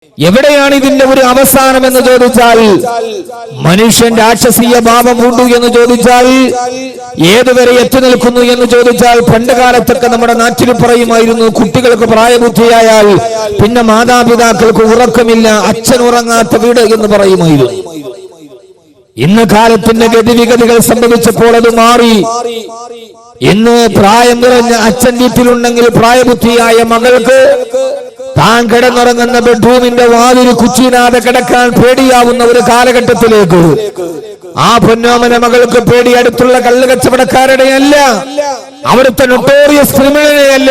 എവിടെയാണ് ഇതിന്റെ ഒരു അവസാനം എന്ന് ചോദിച്ചാൽ, മനുഷ്യൻ രാക്ഷസീയ ഭാവം ഉണ്ടു എന്ന് ചോദിച്ചാൽ, ഏതുവരെ എത്തി നിൽക്കുന്നു എന്ന് ചോദിച്ചാൽ, പണ്ട് കാലത്തൊക്കെ നമ്മുടെ നാട്ടിൽ പറയുമായിരുന്നു, കുട്ടികൾക്ക് പ്രായബുദ്ധിയായാൽ പിന്നെ മാതാപിതാക്കൾക്ക് ഉറക്കമില്ല, അച്ഛൻ ഉറങ്ങാത്ത വീട് എന്ന് പറയുമായിരുന്നു. ഇന്ന് കാലത്തിന്റെ ഗതിവിഗതികൾ സംഭവിച്ചപ്പോൾ അത് മാറി. ഇന്ന് പ്രായം കുറഞ്ഞ അച്ഛൻ വീട്ടിലുണ്ടെങ്കിൽ പ്രായബുദ്ധിയായ മകൾക്ക് താൻ കിടന്നുറങ്ങുന്ന ബെഡ്റൂമിന്റെ വാതിൽ കുച്ചിനാതെ കിടക്കാൻ പേടിയാവുന്ന ഒരു കാലഘട്ടത്തിലേക്ക് ആ പൊന്നോമന മകൾക്ക് പേടി അടുത്തുള്ള കള്ളുകച്ചവടക്കാരുടെയല്ല, അവിടുത്തെ നൊട്ടോറിയസ് ക്രിമിനലെയല്ല,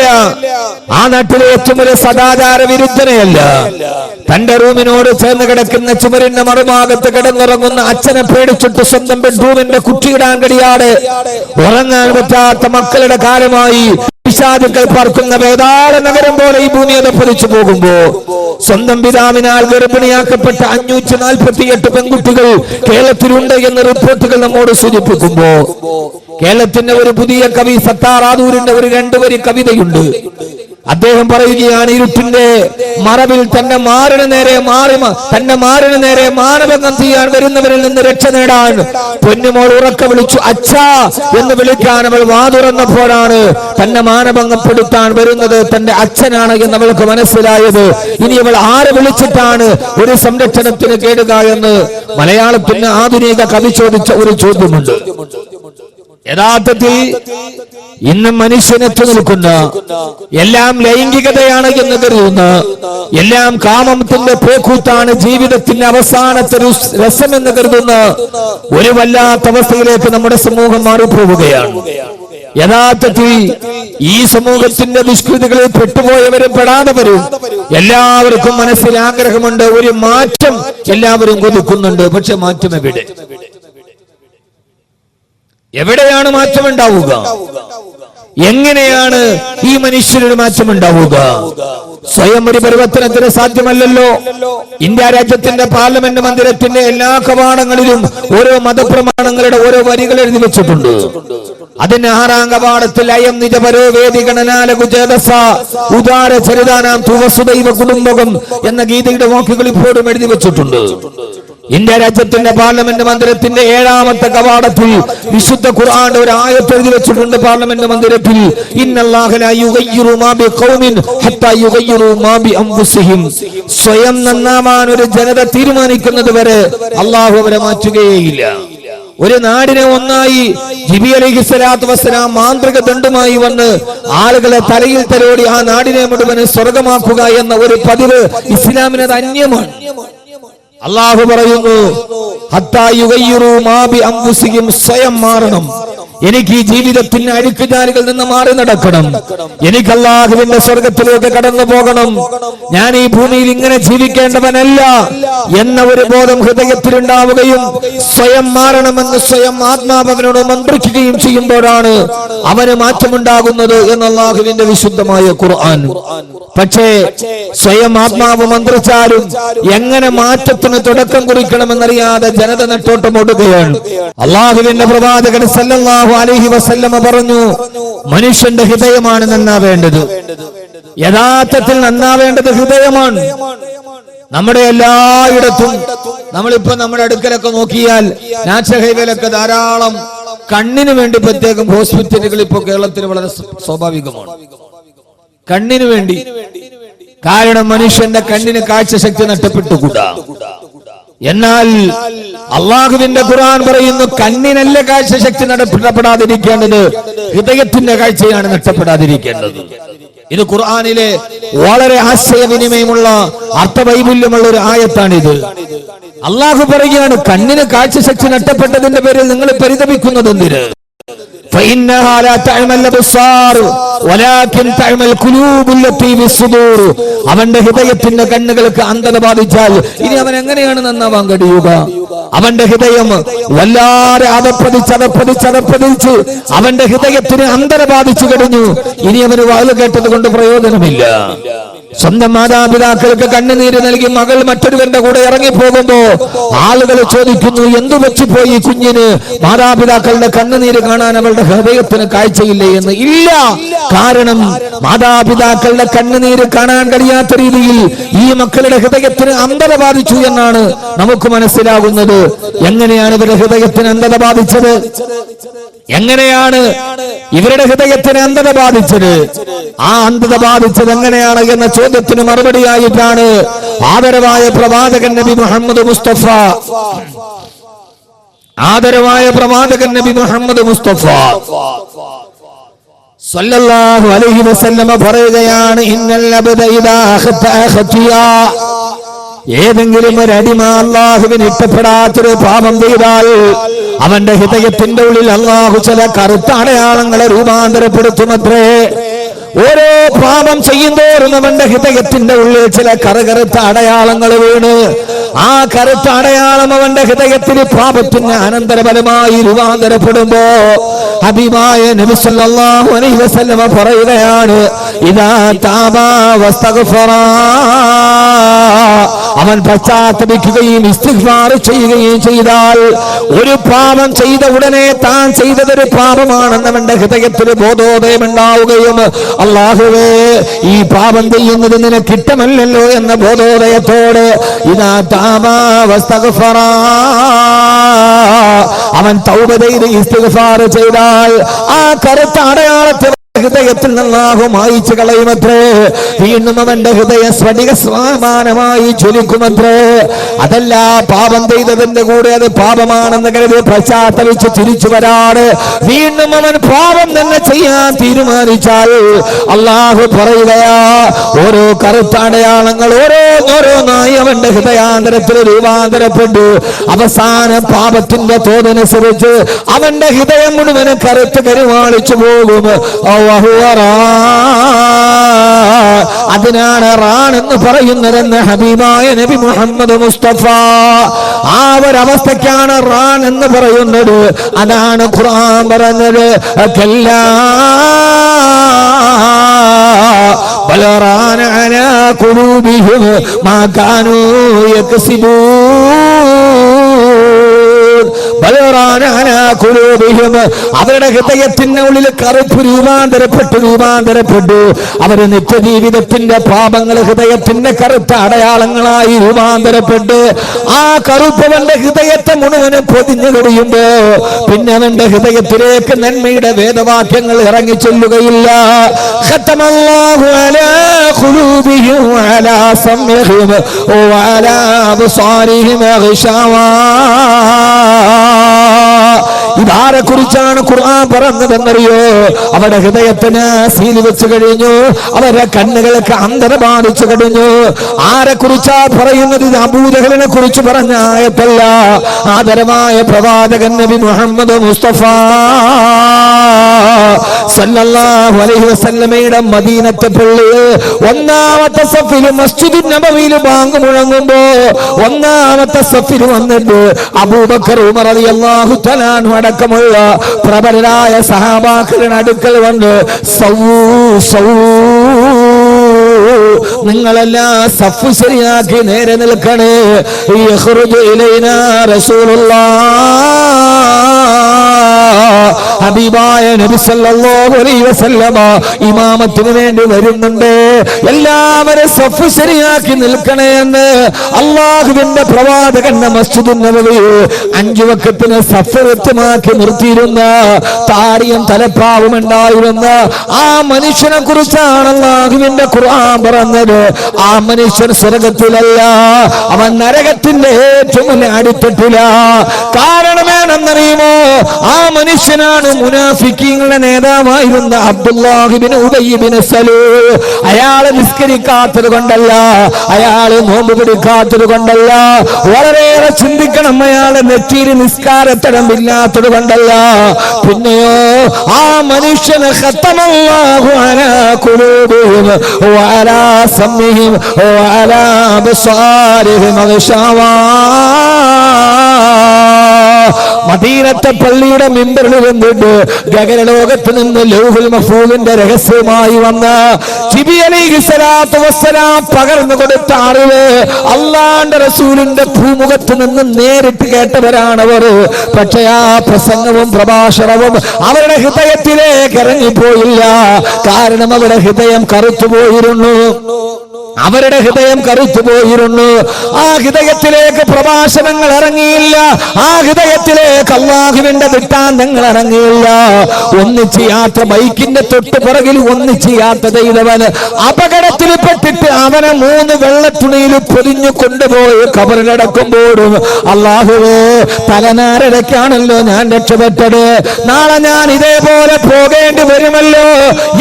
ആ നാട്ടിലെ ഏറ്റവും ഒരു സദാചാര വിരുദ്ധനെയല്ല, തന്റെ റൂമിനോട് ചേർന്ന് കിടക്കുന്ന ചുമരിന്റെ മറുഭാഗത്ത് കിടന്നുറങ്ങുന്ന അച്ഛനെ പേടിച്ചിട്ട് സ്വന്തം ബെഡ്റൂമിന്റെ കുറ്റിയിടാൻ കഴിയാതെ ഉറങ്ങാൻ പറ്റാത്ത മക്കളുടെ കാലമായി പിശാചുക്കൾ പാർക്കുന്ന വേതാള നഗരം പോലെ ഈ ഭൂമി അതപ്പതിച്ചു പോകുമ്പോ, സ്വന്തം പിതാവിനാൽ ഗർഭിണിയാക്കപ്പെട്ട 548 പെൺകുട്ടികൾ കേരളത്തിലുണ്ട് എന്ന റിപ്പോർട്ടുകൾ നമ്മോട് സൂചിപ്പിക്കുമ്പോ, കേരളത്തിന്റെ ഒരു പുതിയ കവി സത്താർ ആദൂരിന്റെ ഒരു 2 വരി കവിതയുണ്ട്. അദ്ദേഹം പറയുകയാണ്, ഇരുട്ടിന്റെ മറവിൽ തന്റെ മാറിന് നേരെ മാനഭംഗം ചെയ്യാൻ വരുന്നവരിൽ നിന്ന് രക്ഷ നേടാൻ പൊന്നുമോൾ ഉറക്ക വിളിച്ചു അച്ഛാ എന്ന് വിളിക്കാൻ അവൾ വാതുറന്നപ്പോഴാണ് തന്നെ മാനഭംഗപ്പെടുത്താൻ വരുന്നത് തന്റെ അച്ഛനാണ് എന്ന് അവൾക്ക് മനസ്സിലായത്. ഇനി അവൾ ആരെ വിളിച്ചിട്ടാണ് ഒരു സംരക്ഷണത്തിന് കേടുക എന്ന് മലയാളത്തിന് ആധുനിക കവി ചോദിച്ച ഒരു ചോദ്യമുണ്ട്. യഥാർത്ഥത്തിൽ ഇന്ന് മനുഷ്യനെത്തി നിൽക്കുന്ന എല്ലാം ലൈംഗികതയാണ് എന്ന് കരുതുന്ന, എല്ലാം കാമത്തിന്റെ പേക്കൂത്താണ്, ജീവിതത്തിന്റെ അവസാനത്തെ രസം എന്ന് കരുതുന്ന ഒരു വല്ലാത്ത അവസ്ഥയിലേക്ക് നമ്മുടെ സമൂഹം മാറിപ്പോവുകയാണ്. യഥാർത്ഥത്തിൽ ഈ സമൂഹത്തിന്റെ ദുഷ്കൃതികളിൽ പെട്ടുപോയവരും പെടാത്തവരും എല്ലാവർക്കും മനസ്സിൽ ആഗ്രഹമുണ്ട്, ഒരു മാറ്റം എല്ലാവരും കൊതിക്കുന്നുണ്ട്. പക്ഷെ മാറ്റം എവിടെയാണ് മാറ്റമുണ്ടാവുക? എങ്ങനെയാണ് ഈ മനുഷ്യരുടെ മാറ്റമുണ്ടാവുക? സ്വയം ഒരു പരിവർത്തനത്തിന് സാധ്യമല്ലല്ലോ. ഇന്ത്യ രാജ്യത്തിന്റെ പാർലമെന്റ് മന്ദിരത്തിന്റെ എല്ലാ കവാടങ്ങളിലും ഓരോ മതപ്രമാണങ്ങളുടെ ഓരോ വരികൾ എഴുതി വെച്ചിട്ടുണ്ട്. അതിന് 6ാം കവാടത്തിൽ അയം നിജപരോ വേദിഗണനാലകുചേതസ ഉദാര ചരിതാനാം തുവസുദൈവ കുടുംബകം എന്ന ഗീതയുടെ വാക്കുകൾ ഇപ്പോഴും എഴുതി വെച്ചിട്ടുണ്ട്. ഇന്ത്യ രാജ്യത്തിന്റെ പാർലമെന്റ് മന്ദിരത്തിന്റെ 7ാമത്തെ കവാടത്തിൽ വിശുദ്ധ ഖുർആന്റെ ഒരു ആയത്ത് എഴുതി വെച്ചിട്ടുണ്ട്. പാർലമെന്റ് മന്ദിരത്തിൽ ഇന്നല്ലാഹ ലാ യുഗയ്യിറു മാ ബിഖൗമിൻ ഹത്താ യുഗയ്യിറു മാ ബിഅൻഫുസിഹിം, സ്വയം നന്നാവാൻ ഒരു ജനത തീരുമാനിക്കുന്നത് വരെ അല്ലാഹു അവരെ മാറ്റുകയില്ല. ഒരു നാടിനെ ഒന്നായി ജിബി അലൈഹിസ്സലാത്തു വസ്സലാം മാന്ത്രിക ദണ്ഡുമായി വന്ന് ആളുകളെ തലയിൽ തലോടി ആ നാടിനെ മുഴുവൻ സ്വർഗമാക്കുക എന്ന ഒരു പതിവ് ഇസ്ലാമിനത് അന്യമാണ്. അല്ലാഹു പറയുന്നു, ഹത്താ യുഗയ്യിറു മാ ബിഅൻഫുസിഹിം, സ്വയം മാറണം. എനിക്ക് ഈ ജീവിതത്തിന്റെ അഴുക്കുചാലുകളിൽ നിന്ന് മാറി നടക്കണം. എനിക്ക് അല്ലാഹുവിന്റെ സ്വർഗത്തിലേക്ക് കടന്നു പോകണം. ഞാൻ ഈ ഭൂമിയിൽ ഇങ്ങനെ ജീവിക്കേണ്ടവനല്ല എന്ന ഒരു ബോധം ഹൃദയത്തിലുണ്ടാവുകയും സ്വയം മാറണമെന്ന് സ്വയം ആത്മാവനോട് മന്ത്രിക്കുകയും ചെയ്യുമ്പോഴാണ് അവന് മാറ്റമുണ്ടാകുന്നത് എന്ന് അല്ലാഹുവിന്റെ വിശുദ്ധമായ ഖുർആൻ. പക്ഷേ സ്വയം ആത്മാവ് മന്ത്രിച്ചാലും എങ്ങനെ മാറ്റത്തിന് തുടക്കം കുറിക്കണമെന്നറിയാതെ ജനത നെട്ടോട്ടം ഓടുകയാണ്. അല്ലാഹുവിന്റെ പ്രവാചകൻ സല്ലല്ലാഹു അലൈഹി വസല്ലമ പറഞ്ഞു, മനുഷ്യന്റെ ഹൃദയമാണ് നന്നാവേണ്ടത്. യഥാർത്ഥത്തിൽ നന്നാവേണ്ടത് ഹൃദയമാണ്. നമ്മുടെ എല്ലായിടത്തും നമ്മളിപ്പോ നമ്മുടെ അടുക്കലൊക്കെ നോക്കിയാൽ നാഷണൽ ഹൈവേയിലൊക്കെ ധാരാളം കണ്ണിന് വേണ്ടി പ്രത്യേകം ഹോസ്പിറ്റലുകൾ ഇപ്പോൾ കേരളത്തിൽ വളരെ സ്വാഭാവികമാണ്. കണ്ണിന് വേണ്ടി. കാരണം മനുഷ്യന്റെ കണ്ണിന് കാഴ്ചശക്തി നഷ്ടപ്പെട്ടുകൂടാ. എന്നാൽ അള്ളാഹുവിന്റെ ഖുർആൻ പറയുന്നു, കണ്ണിനല്ല കാഴ്ചശക്തി നഷ്ടപ്പെടാതിരിക്കേണ്ടത്, ഹൃദയത്തിന്റെ കാഴ്ചയാണ് നഷ്ടപ്പെടാതിരിക്കേണ്ടത്. ഇത് ഖുർആനിലെ വളരെ ആശയവിനിമയമുള്ള അർത്ഥവൈപുല്യമുള്ള ഒരു ആയത്താണിത്. അള്ളാഹു പറയുകയാണ്, കണ്ണിന് കാഴ്ചശക്തി നഷ്ടപ്പെട്ടതിന്റെ പേരിൽ നിങ്ങൾ പരിതപിക്കുന്നത് എന്തിന്? فإنها لا تعمى الأبصار ولكن تعمى القلوب التي في الصدور. അവന്റെ ഹൃദയത്തിന്റെ കണ്ണുകൾക്ക് അന്ധത ബാധിച്ചാൽ ഇനി അവൻ എങ്ങനെയാണ് നന്നാവാൻ കഴിയുക? അവന്റെ ഹൃദയം വല്ലാതെ അതപ്പതിച്ച് അവന്റെ ഹൃദയത്തിന് അന്ധത ബാധിച്ചു കഴിഞ്ഞു. ഇനി അവന് വാല് കേട്ടത് കൊണ്ട് പ്രയോജനമില്ല. സ്വന്തം മാതാപിതാക്കൾക്ക് കണ്ണുനീര് നൽകി മകൾ മറ്റൊരുവന്റെ കൂടെ ഇറങ്ങിപ്പോകുമ്പോ ആളുകൾ ചോദിക്കുന്നു, എന്തു വെച്ചുപോയി കുഞ്ഞിന്? മാതാപിതാക്കളുടെ കണ്ണുനീര് കാണാൻ അവളുടെ ഹൃദയത്തിന് കാഴ്ചയില്ലേ എന്ന്. ഇല്ല, കാരണം മാതാപിതാക്കളുടെ കണ്ണുനീര് കാണാൻ കഴിയാത്ത രീതിയിൽ ഈ മക്കളുടെ ഹൃദയത്തിന് അന്ധത ബാധിച്ചു എന്നാണ് നമുക്ക് മനസ്സിലാകുന്നത്. എങ്ങനെയാണ് ഇവരുടെ ഹൃദയത്തിന് അന്ധത ബാധിച്ചത്? എങ്ങനെയാണ് ഇവരുടെ ഹൃദയത്തിന് അന്ധത ബാധിച്ചത്? ആ അന്ധത ബാധിച്ചത് എങ്ങനെയാണ് എന്ന ചോദ്യത്തിന് മറുപടിയായിട്ടാണ് ആദരവായ പ്രവാചകൻ നബി മുഹമ്മദ് മുസ്തഫ സല്ലല്ലാഹു അലൈഹി വസല്ലമ പറയുകയാണ്, ഇന്നൽ അബ്ദ ഇദാ ഖതഅ ഏതെങ്കിലും ഒരു അടിമ അല്ലാഹുവിന് ഇഷ്ടപ്പെടാത്തൊരു പാപം ചെയ്താൽ അവന്റെ ഹൃദയത്തിന്റെ ഉള്ളിൽ അല്ലാഹു ചില കറുത്ത അടയാളങ്ങളെ രൂപാന്തരപ്പെടുത്തുമത്രേ. ഓരോ പാപം ചെയ്യുന്തോറും അവന്റെ ഹൃദയത്തിന്റെ ഉള്ളിൽ ചില കറുകറുത്ത അടയാളങ്ങൾ വീണ് ആ കറുത്ത അടയാളം അവന്റെ ഹൃദയത്തിൽ പാപത്തിന് അനന്തരഫലമായി രൂപാന്തരപ്പെടുമ്പോ ഹബീബായ നബി സല്ലല്ലാഹു അലൈഹി വസല്ലമ പറയുകയാണ്, ഇദാ താബാ വസ്തഗ്ഫറ, അവൻ പശ്ചാത്തപിക്കുകയും ഇസ്തിഗ്ഫാർ ചെയ്യുകയും ചെയ്താൽ, ഒരു പാപം ചെയ്ത ഉടനെ താൻ ചെയ്തതൊരു പാപമാണെന്ന് അവന്റെ ഹൃദയത്തിൽ ബോധോദയം ഉണ്ടാവുകയും അല്ലാഹുവേ ഈ പാപം ചെയ്യുന്നത് നിനക്ക് ഇഷ്ടമല്ലല്ലോ എന്ന ബോധോദയത്തോടെ ഇദാ താബാ വസ്തഗ്ഫറ, അവൻ തൗബ ചെയ്ത് ഇസ്തിഗ്ഫാർ ചെയ്താൽ ആ കറുത്ത അടയാളത്തെ ഹൃദയത്തിൽ നിന്നാഹു മായിച്ചു കളയുമത്രേ. വീണ്ടും അവന്റെ ഹൃദയം സ്ഫടിക സമാനമായി ജ്വലിക്കുമത്രേ. അതല്ല, പാപം ചെയ്തതിന്റെ കൂടെ അത് പാപമാണെന്ന് കരുതി പശ്ചാത്തലിച്ച് തിരിച്ചു വരാറ് വീണ്ടും അവൻ പാപം തന്നെ ചെയ്യാൻ തീരുമാനിച്ചാൽ അല്ലാഹു പറയുകയാ, ഓരോ കറുത്ത അടയാളങ്ങൾ ഓരോന്നായി അവന്റെ ഹൃദയാന്തരത്തിൽ രൂപാന്തരപ്പെട്ടു അവസാന പാപത്തിന്റെ തോതനുസരിച്ച് അവന്റെ ഹൃദയം മുഴുവനും കറുത്ത് കരുവാളിച്ചു പോകും. അതിനാണ് റാൻ എന്ന് പറയുന്നതെന്ന് ഹബീബായ നബി മുഹമ്മദ് മുസ്തഫ. ആ ഒരവസ്ഥയ്ക്കാണ് റാൻ എന്ന് പറയുന്നത്. അതാണ് ഖുർആൻ പറഞ്ഞത്, കല്ലാ ബൽ റാന അലാ ഖുലൂബിഹിം മാ കാനൂ യക്സിബൂൻ. അവരുടെ ഹൃദയത്തിന്റെ ഉള്ളിൽ കറുപ്പ് രൂപാന്തരപ്പെട്ടു അവര് നിത്യജീവിതത്തിന്റെ പാപങ്ങൾ ഹൃദയത്തിന്റെ കറുത്ത അടയാളങ്ങളായി രൂപാന്തരപ്പെട്ട് ആ കറുപ്പവന്റെ ഹൃദയത്തെ മുഴുവനും പൊതിഞ്ഞു കഴിയുമ്പോ പിന്നെ അവന്റെ ഹൃദയത്തിലേക്ക് നന്മയുടെ വേദവാക്യങ്ങൾ ഇറങ്ങി ചെല്ലുകയില്ല. ഖതമല്ലാഹു അലാ ഖുലൂബിഹിം വഅലാ സമഇഹിം വഅലാ അബ്സാരിഹിം ഗിശാവാ. ഇതാരെ കുറിച്ചാണ് ഖുർആൻ പറഞ്ഞതെന്നറിയോ? അവരുടെ ഹൃദയത്തിന് സീല് വെച്ച് കഴിഞ്ഞു, അവരുടെ കണ്ണുകൾക്ക് അന്ധത ബാധിച്ചു കഴിഞ്ഞു. ആരെ കുറിച്ചാ പറയുന്നത്? ഇത് അബൂജഹലിനെ കുറിച്ച് പറഞ്ഞ ആയത്തല്ല. ആദരമായ പ്രവാചകൻ നബി മുഹമ്മദ് മുസ്തഫ സല്ലല്ലാഹു അലൈഹി വസല്ലമയുടെ മദീനത്തെ പള്ളിയിൽ ഒന്നാമത്തെ സഫിൽ മസ്ജിദുൻ നബവിയിൽ ബാങ്ക് മുഴങ്ങുമ്പോ ഒന്നാമത്തെ സഫിൽ വന്നിട്ട് അബൂബക്കർ ഉമർ റളിയല്ലാഹു തആല അൻഹു അടക്കമുള്ള പ്രബലരായ സഹാബാക്കളുടെ അടുക്കൽ വന്ന് നിങ്ങളെല്ലാം സഫ് ശരിയാക്കി നേരെ നിൽക്കണേ. യഖ്റുജു ഇലൈനാ റസൂലുള്ളാഹ്, ഹബീബായ നബി സല്ലല്ലാഹു അലൈഹി വസല്ലമ ഇമാമത്തിന് വേണ്ടി വരുന്നുണ്ട്. എല്ലാവരും സഫ് ശരിയാക്കി നിൽക്കണേ എന്ന് അല്ലാഹുവിന്റെ പ്രവാചകന്റെ മസ്ജിദുൻ നബവി 5 വഖത്തിന് സഫ് വ്യക്തമാക്കി നിർത്തിയിരുന്ന താടിയും തലപ്പാവും ഉണ്ടായിരുന്ന ആ മനുഷ്യനെ കുറിച്ചാണ് അല്ലാഹുവിന്റെ ഖുർആൻ പറഞ്ഞത്. ആ മനുഷ്യൻ സ്വർഗത്തിലല്ല, അവൻ നരകത്തിന്റെ ഏറ്റവും അടിത്തട്ടില. കാരണമെന്നറിയുമോ? ആ മനുഷ്യനാണ് മുനാഫിക്കീങ്ങളുടെ നേതാവായിരുന്ന അബ്ദുല്ലാഹി ഇബ്നു ഉബയ്യ് ഇബ്നു സലൂൽ. അയാള് നിസ്കരിക്കാത്തത് കൊണ്ടല്ല, അയാള് നോമ്പ് പിടിക്കാത്തത് കൊണ്ടല്ല, വളരെയേറെ ചിന്തിക്കണം, അയാളെ നെറ്റിയിൽ നിസ്കാരത്തടമില്ലാത്തത് കൊണ്ടല്ല. പിന്നെയോ ആ മനുഷ്യന് ഖതമല്ലാഹു അലാ ഖുലൂബിഹിം വഅലാ സമഇഹിം വഅലാ അബ്സാരിഹിം ഗിശാവാ. മദീനത്തെ പള്ളിയുടെ മിമ്പറിൽ നിന്നിട്ട് ഗഗനലോകത്ത് നിന്ന് ലൗഹുൽ മഹ്ഫൂദിന്റെ രഹസ്യമായി വന്ന ജിബ്രീൽ അലൈഹിസ്സലാത്തു വസ്സലാം പകർന്നു കൊടുത്ത അറിവ് അല്ലാഹുവിന്റെ റസൂലിന്റെ ഭൂമുഖത്ത് നിന്ന് നേരിട്ട് കേട്ടവരാണവർ. പക്ഷേ ആ പ്രസംഗവും പ്രഭാഷണവും അവരുടെ ഹൃദയത്തിലേക്ക് ഇറങ്ങിപ്പോയില്ല. കാരണം അവരുടെ ഹൃദയം കറുത്തുപോയിരുന്നു. അവരുടെ ഹൃദയം കറുത്തുപോയിരുന്നു. ആ ഹൃദയത്തിലേക്ക് പ്രഭാഷണങ്ങൾ ഇറങ്ങിയില്ല. ആ ഹൃദയത്തിലേക്ക് അല്ലാഹുവിന്റെ ദൃഷ്ടാന്തങ്ങൾ ഇറങ്ങിയില്ല. ഒന്നിച്ച് യാത്ര ബൈക്കിന്റെ തൊട്ട് പുറകിൽ ഒന്നിച്ച് യാത്ര ചെയ്തവന് അപകടത്തിൽപ്പെട്ടിട്ട് അവനെ 3 വെള്ളത്തുണിയിൽ പൊതിഞ്ഞു കൊണ്ടുപോയി ഖബറിലടക്കുമ്പോഴും അല്ലാഹുവേ തലനാരടക്കാണല്ലോ ഞാൻ രക്ഷപ്പെട്ടത്, നാളെ ഞാൻ ഇതേപോലെ പോകേണ്ടി വരുമല്ലോ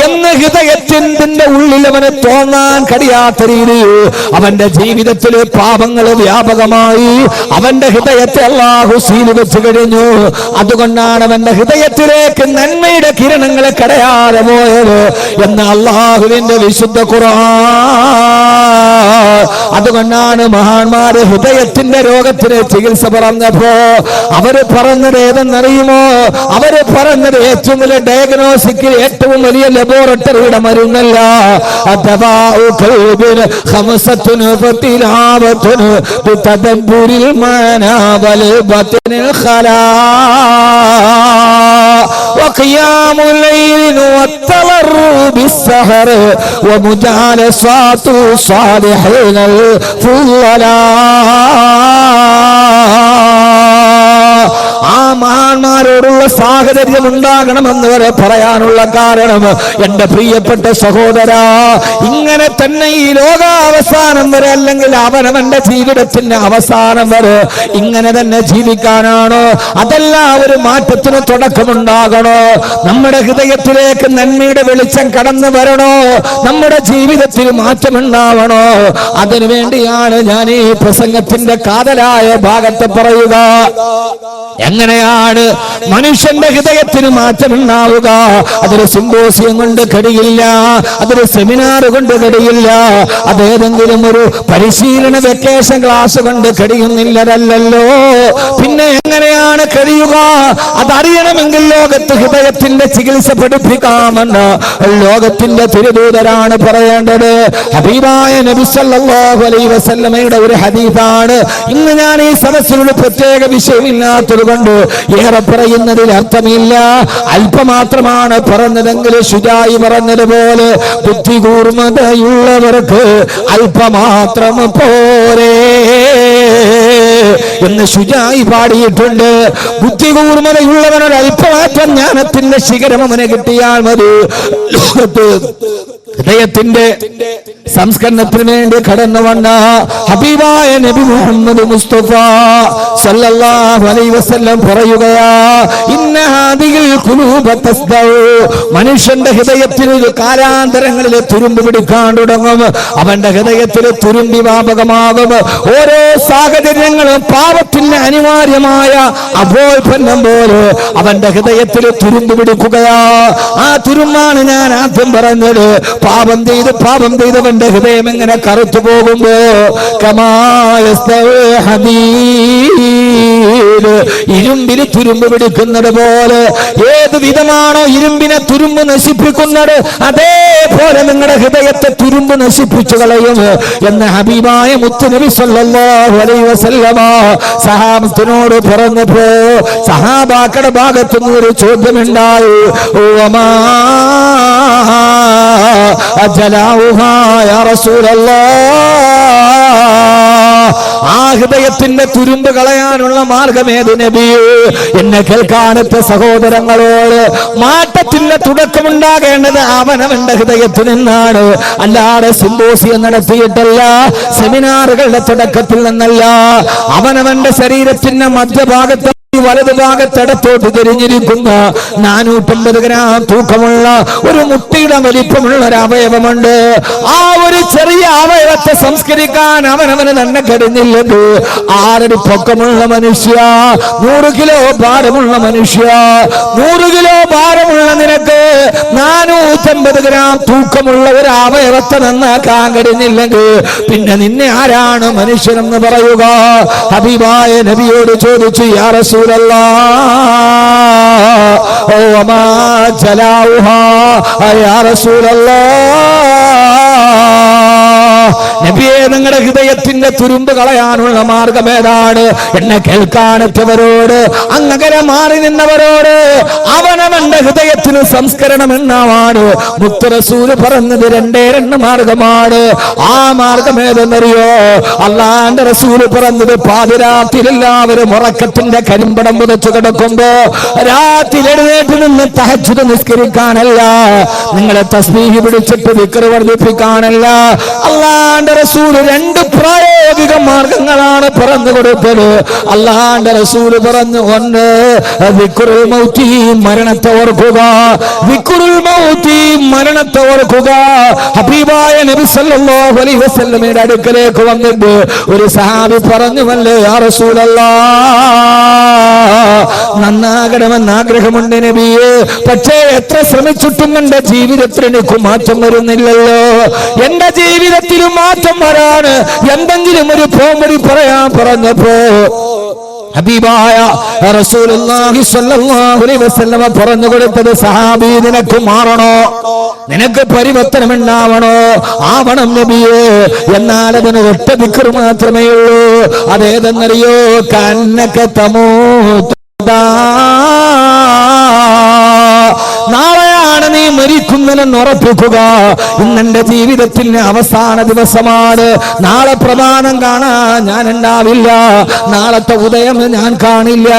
എന്ന് ഹൃദയത്തിന്റെ ഉള്ളിൽ അവന് തോന്നാൻ കഴിയാത്ത രീതിയിൽ അവന്റെ ജീവിതത്തിലെ പാപങ്ങൾ വ്യാപകമായി അവന്റെ ഹൃദയത്തെ അല്ലാഹു സീൽ വെച്ച് കഴിഞ്ഞു. അതുകൊണ്ടാണ് അവന്റെ ഹൃദയത്തിലേക്ക് നന്മയുടെ കിരണങ്ങളെ കടയാതെ പോയത് എന്ന് അല്ലാഹുവിന്റെ വിശുദ്ധ ഖുർആൻ. അതുകൊണ്ടാണ് മഹാന്മാര് ഹൃദയത്തിന്റെ രോഗത്തിന് ചികിത്സ പറഞ്ഞപ്പോ അവര് പറഞ്ഞത് ഏതെന്നറിയുമോ? അവര് പറഞ്ഞത് ഏറ്റവും വലിയ ഡയഗ്നോസിക്കിൽ ഏറ്റവും വലിയ ലബോറട്ടറിയുടെ മരുന്നല്ല. خمسة فتلاوة بتدبر المعنى والبطن الخلاء وقيام الليل والتضرع بالسحر ومجالسات الصالحين الفضلاء. ആ മഹാന്മാരോടുള്ള സാഹചര്യം ഉണ്ടാകണമെന്ന് വരെ പറയാനുള്ള കാരണം എന്റെ പ്രിയപ്പെട്ട സഹോദരാ, ഇങ്ങനെ തന്നെ ഈ ലോകാവസാനം വരെ അല്ലെങ്കിൽ അവനവന്റെ ജീവിതത്തിന്റെ അവസാനം വരെ ഇങ്ങനെ തന്നെ ജീവിക്കാനാണോ? അതല്ല ഒരു മാറ്റത്തിന് തുടക്കമുണ്ടാകണോ? നമ്മുടെ ഹൃദയത്തിലേക്ക് നന്മയുടെ വെളിച്ചം കടന്നു വരണോ? നമ്മുടെ ജീവിതത്തിൽ മാറ്റമുണ്ടാവണോ? അതിനുവേണ്ടിയാണ് ഞാൻ ഈ പ്രസംഗത്തിന്റെ കാതലായ ഭാഗത്തെ പറയുക. എങ്ങനെയാണ് മനുഷ്യന്റെ ഹൃദയത്തിന് മാറ്റമുണ്ടാവുക? അതൊരു സിംബോസിയം കൊണ്ട് കഴിയില്ല, അതൊരു സെമിനാർ കൊണ്ട് കഴിയില്ല, അതേതെങ്കിലും ഒരു പരിശീലന വെക്കേഷൻ ക്ലാസ് കൊണ്ട് കഴിയുന്നില്ലതല്ലോ. പിന്നെ എങ്ങനെയാണ് കഴിയുക? അതറിയണമെങ്കിൽ ലോകത്ത് ഹൃദയത്തിന്റെ ചികിത്സ പഠിപ്പിക്കാമെന്ന് ലോകത്തിന്റെ തിരുദൂതരാണ് പറയേണ്ടത്. ഹബീബായ നബി സല്ലല്ലാഹു അലൈഹി വസല്ലമയുടെ ഒരു ഹദീസാണ്. ഇന്ന് ഞാൻ ഈ സദസ്സിലൊരു പ്രത്യേക വിഷയമില്ലാത്തത് കൊണ്ട് ഏറെ പറയുന്നതിൽ അർത്ഥമില്ല. അല്പമാത്രമാണ് പറഞ്ഞതെങ്കിൽ ശുജായി പറഞ്ഞതുപോലെ ബുദ്ധി കൂർമ്മതയുള്ളവർക്ക് അല്പമാത്രം പോരേ എന്ന് ശുജായി പാടിയിട്ടുണ്ട്. ബുദ്ധി കൂർമ്മതയുള്ളവനൊരു അല്പമാത്രം ജ്ഞാനത്തിന്റെ ശിഖരം അവനെ കിട്ടിയാൽ മതി. ഹൃദയത്തിന്റെ സംസ്കരണത്തിന് വേണ്ടി കടന്നു വന്ന ഹബീബായ നബി മുഹമ്മദ് മുസ്തഫ സല്ലല്ലാഹു അലൈഹി വസല്ലം പറയുകയാ, ഇന്ന ഹാദിഹിൽ ഖുലൂബ തസ്ദഉ. മനുഷ്യന്റെ ഹൃദയത്തിൽ കാലാന്തരങ്ങളിൽ തുരുമ്പ് പിടിക്കാൻ തുടങ്ങും. അവന്റെ ഹൃദയത്തിൽ തുരുമ്പി വ്യാപകമാകും. ഓരോ സാഹചര്യങ്ങളും പാപത്തിന് അനിവാര്യമായ അഭോൽപ്പന്നം പോലെ അവന്റെ ഹൃദയത്തിൽ തുരുമ്പ് പിടിക്കുകയാ. ആ തുരുമ്പാണ് ഞാൻ ആദ്യം പറഞ്ഞത്. പാപം ചെയ്തവന്റെ ഹൃദയം എങ്ങനെ കറുത്തു പോകുമ്പോ ഇരുമ്പിന് തുരുമ്പ് പിടിക്കുന്നത് പോലെ, ഏത് വിധമാണോ ഇരുമ്പിനെ തുരുമ്പ് നശിപ്പിക്കുന്നത് അതേപോലെ നിങ്ങളുടെ ഹൃദയത്തെ തുരുമ്പ് നശിപ്പിച്ചു കളയും എന്ന് ഹബീബായ മുത്തുനബി സല്ലല്ലാഹു അലൈഹി വസല്ലമ സഹാബത്തിനോട് പറഞ്ഞപ്പോ സഹാബാക്കളുടെ ഭാഗത്തുനിന്ന് ഒരു ചോദ്യമുണ്ടായി. ആ ഹൃദയത്തിന്റെ തുരുമ്പ് കളയാനുള്ള മാർഗമേത് നബി? എന്നെ കേൾക്കാനത്തെ സഹോദരങ്ങളോട്, മാറ്റത്തിന്റെ തുടക്കമുണ്ടാകേണ്ടത് അവനവന്റെ ഹൃദയത്തിൽ നിന്നാണ്. അല്ലാതെ സിംബോസിയം നടത്തിയിട്ടല്ല, സെമിനാറുകളുടെ തുടക്കത്തിൽ നിന്നല്ല. അവനവന്റെ ശരീരത്തിന്റെ മധ്യഭാഗത്ത് വലതു ഭാഗത്തിടത്തോട്ട് തിരിഞ്ഞിരിക്കുന്ന 450 ഗ്രാം തൂക്കമുള്ള ഒരു മുട്ടിയുടെ വലിപ്പമുള്ള ഒരു അവയവമുണ്ട്. ആ ഒരു ചെറിയ അവയവത്തെ സംസ്കരിക്കാൻ അവനവന് തന്നെ കഴിഞ്ഞില്ലത്. 6 അടി പൊക്കമുള്ള മനുഷ്യ, 100 കിലോ ഭാരമുള്ള മനുഷ്യ, 100 കിലോ ഭാരമുള്ള നിനക്ക് 450 ഗ്രാം തൂക്കമുള്ള ഒരു അവയവത്തെ നന്നാക്കാൻ കഴിഞ്ഞില്ലെങ്കിൽ പിന്നെ നിന്നെ ആരാണ് മനുഷ്യനെന്ന് പറയുക? ഹബീബായ നബിയോട് ചോദിച്ചു, യാ റസൂലല്ലാഹ്, റസൂലല്ലാഹ് വമാ ജലാഉഹാ യാ റസൂലല്ലാഹ് നബിയെ നിങ്ങളുടെ ഹൃദയത്തിന്റെ തുരുമ്പ് കളയാനുള്ള മാർഗം ഏതാണ്? എന്നെ കേൾക്കാനെത്തിയവരോട് അങ്ങകരെ മാറി നിന്നവരോട് അവനവന്റെ ഹൃദയത്തിന് സംസ്കരണം എന്നാണ് മുത്ത് റസൂൽ പറഞ്ഞത്. രണ്ട് മാർഗമാണ്. ആ മാർഗം ഏതെന്നറിയോ? അള്ളാന്റെ റസൂൽ പറഞ്ഞത് പാതിരാത്രിയിൽ എല്ലാവരും ഉറക്കത്തിന്റെ കരിമ്പടം പുതച്ചു കിടക്കുമ്പോ രാത്രി എഴുന്നേറ്റ് നിന്ന് തഹജ്ജുദ് നിസ്കരിക്കാനല്ല, നിങ്ങളെ തസ്ബീഹ് പിടിച്ചിട്ട് ദിക്ർ വർദ്ധിപ്പിക്കാനല്ല. അള്ളാന്റെ റസൂൽ രണ്ട് പ്രായോഗിക മാർഗങ്ങളാണ് പറഞ്ഞു കൊടുത്തത്. അള്ളാന്റെ റസൂൽ പറഞ്ഞു, ഒന്ന് ദിക്റുൽ മൗതി, മരണത്തെ ഓർക്കുക. ദിക്റുൽ മൗതി, മരണത്തെ ഓർക്കുക. ഹബീബായ നബി സല്ലല്ലാഹു അലൈഹി വസല്ലമയുടെ അടുക്കലേക്ക് വന്നിട്ട് ഒരു സഹാബി പറഞ്ഞുവല്ലേ, യാ റസൂലല്ലാഹ് നന്നാകണമെന്ന് ആഗ്രഹമുണ്ട് നബിയെ, പക്ഷേ എത്ര ശ്രമിച്ചിട്ടും എന്റെ ജീവിതത്തിൽ എനിക്ക് മാറ്റം വരുന്നില്ലല്ലോ. എന്റെ ജീവിതത്തിൽ മാറ്റം വരാണ് എന്തെങ്കിലും ഒരു പോംവഴി പറയാൻ പറഞ്ഞപ്പോ ഹബീബായ റസൂലുള്ളാഹി സ്വല്ലല്ലാഹു അലൈഹി വസല്ലമ പറഞ്ഞു കൊടുത്തത്, സഹാബി നിനക്ക് മാറണോ, നിനക്ക് പരിവർത്തനം ഉണ്ടാവണോ? ആവണം നബിയേ. എന്നാൽ അതിന് ഒറ്റ ദിക്ർ മാത്രമേ ഉള്ളൂ. അതേതെന്നറിയോ? കന്നക തമൂതാ, നാളെയാണ് നീ മരിക്കുന്നതെന്ന് ഉറപ്പിക്കുക. ഇന്നെന്റെ ജീവിതത്തിന്റെ അവസാന ദിവസമാണ്. നാളെ പ്രമാണം കാണാൻ ഞാൻ ഉണ്ടാവില്ല, നാളത്തെ ഉദയം ഞാൻ കാണില്ല.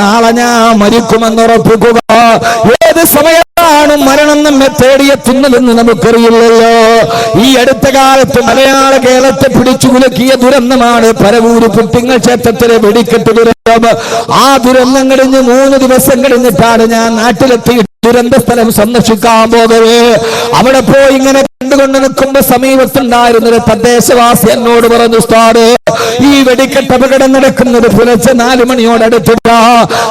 നാളെ ഞാൻ മരിക്കുമെന്ന് ഉറപ്പിക്കുക. ഏത് സമയത്താണ് മരണം നമ്മെ തേടിയെത്തുന്നതെന്ന് നമുക്കറിയില്ലല്ലോ. ഈ അടുത്ത കാലത്ത് മലയാള കേരളത്തെ പിടിച്ചു കുലുക്കിയ ദുരന്തമാണ് പരവൂര് പുട്ടിങ്ങൽ ക്ഷേത്രത്തിലെ വെടിക്കെട്ട് ദുരന്തം. ആ ദുരന്തം കഴിഞ്ഞ് 3 ദിവസം കഴിഞ്ഞിട്ടാണ് ഞാൻ നാട്ടിലെത്തി ദുരന്ത സ്ഥലം സന്ദർശിക്കാൻ പോകവേ അവിടെ പോയി ഇങ്ങനെ കണ്ടുകൊണ്ട് നിൽക്കുമ്പോ സമീപത്തുണ്ടായിരുന്നൊരു തദ്ദേശവാസി എന്നോട് പറഞ്ഞു, ഉസ്താദ് ഈ വെടിക്കെട്ട് അപകടം നടക്കുന്നത് പുലർച്ചെ 4 മണിയോടടുത്തില്ല.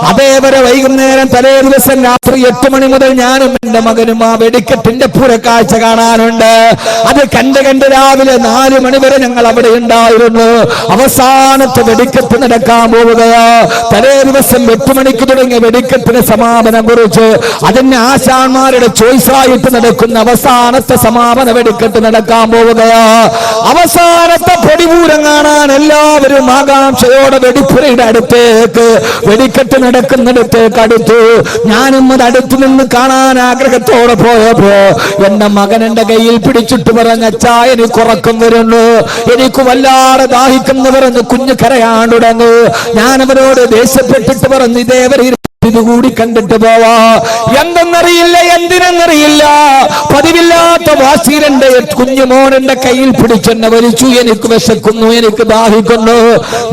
അതേവരെ വൈകുന്നേരം തലേ ദിവസം രാത്രി 8 മണി മുതൽ ഞാനും എന്റെ മകനും ആ വെടിക്കെട്ടിന്റെ പുറക്കാഴ്ച കാണാനുണ്ട്. അത് കണ്ട് രാവിലെ 4 മണി വരെ ഞങ്ങൾ അവിടെ ഉണ്ടായിരുന്നു. അവസാനത്തെ വെടിക്കെട്ട് നടക്കാൻ പോവുകയാ. തലേ ദിവസം 8 മണിക്ക് തുടങ്ങിയ വെടിക്കെട്ടിന് സമാപനം കുറിച്ച് അതിന് ആശാന്മാരുടെ ചോയ്സായിട്ട് നടക്കുന്ന അവസാനത്തെ സമാപന വെടിക്കെട്ട് നടക്കാൻ പോവുകയാ. അവസാനത്തെ പൊടിപൂരം കാണാൻ എല്ലാവരും ആകാംക്ഷയോടെ വെടിപ്പുരയുടെ അടുത്തേക്ക്, വെടിക്കെട്ട് നടക്കുന്നിടത്തേക്ക് അടുത്തു. ഞാനും അത് അടുത്തു നിന്ന് കാണാൻ ആഗ്രഹത്തോടെ പോയപ്പോ എന്റെ മകൻ എന്റെ കയ്യിൽ പിടിച്ചിട്ട് പറഞ്ഞ, അച്ഛാ എനിക്ക് ഉറക്കം വരുന്നു, എനിക്ക് വല്ലാതെ ദാഹിക്കുന്നു പറഞ്ഞ് കുഞ്ഞു കരയാൻ തുടങ്ങി. ഞാൻ അവരോട് ദേഷ്യപ്പെട്ടിട്ട് പറഞ്ഞു, ഇതേവരെ ഇതുകൂടി കണ്ടിട്ട് പോവാ. എന്തെന്നറിയില്ല, എന്തിനെന്നറിയില്ല, പതിവില്ലാത്ത വാശിരന്റെ കുഞ്ഞുമോനെന്റെ കയ്യിൽ പിടിച്ചെന്നെ വലിച്ചു. എനിക്ക് വിശക്കുന്നു, എനിക്ക് ദാഹിക്കുന്നു.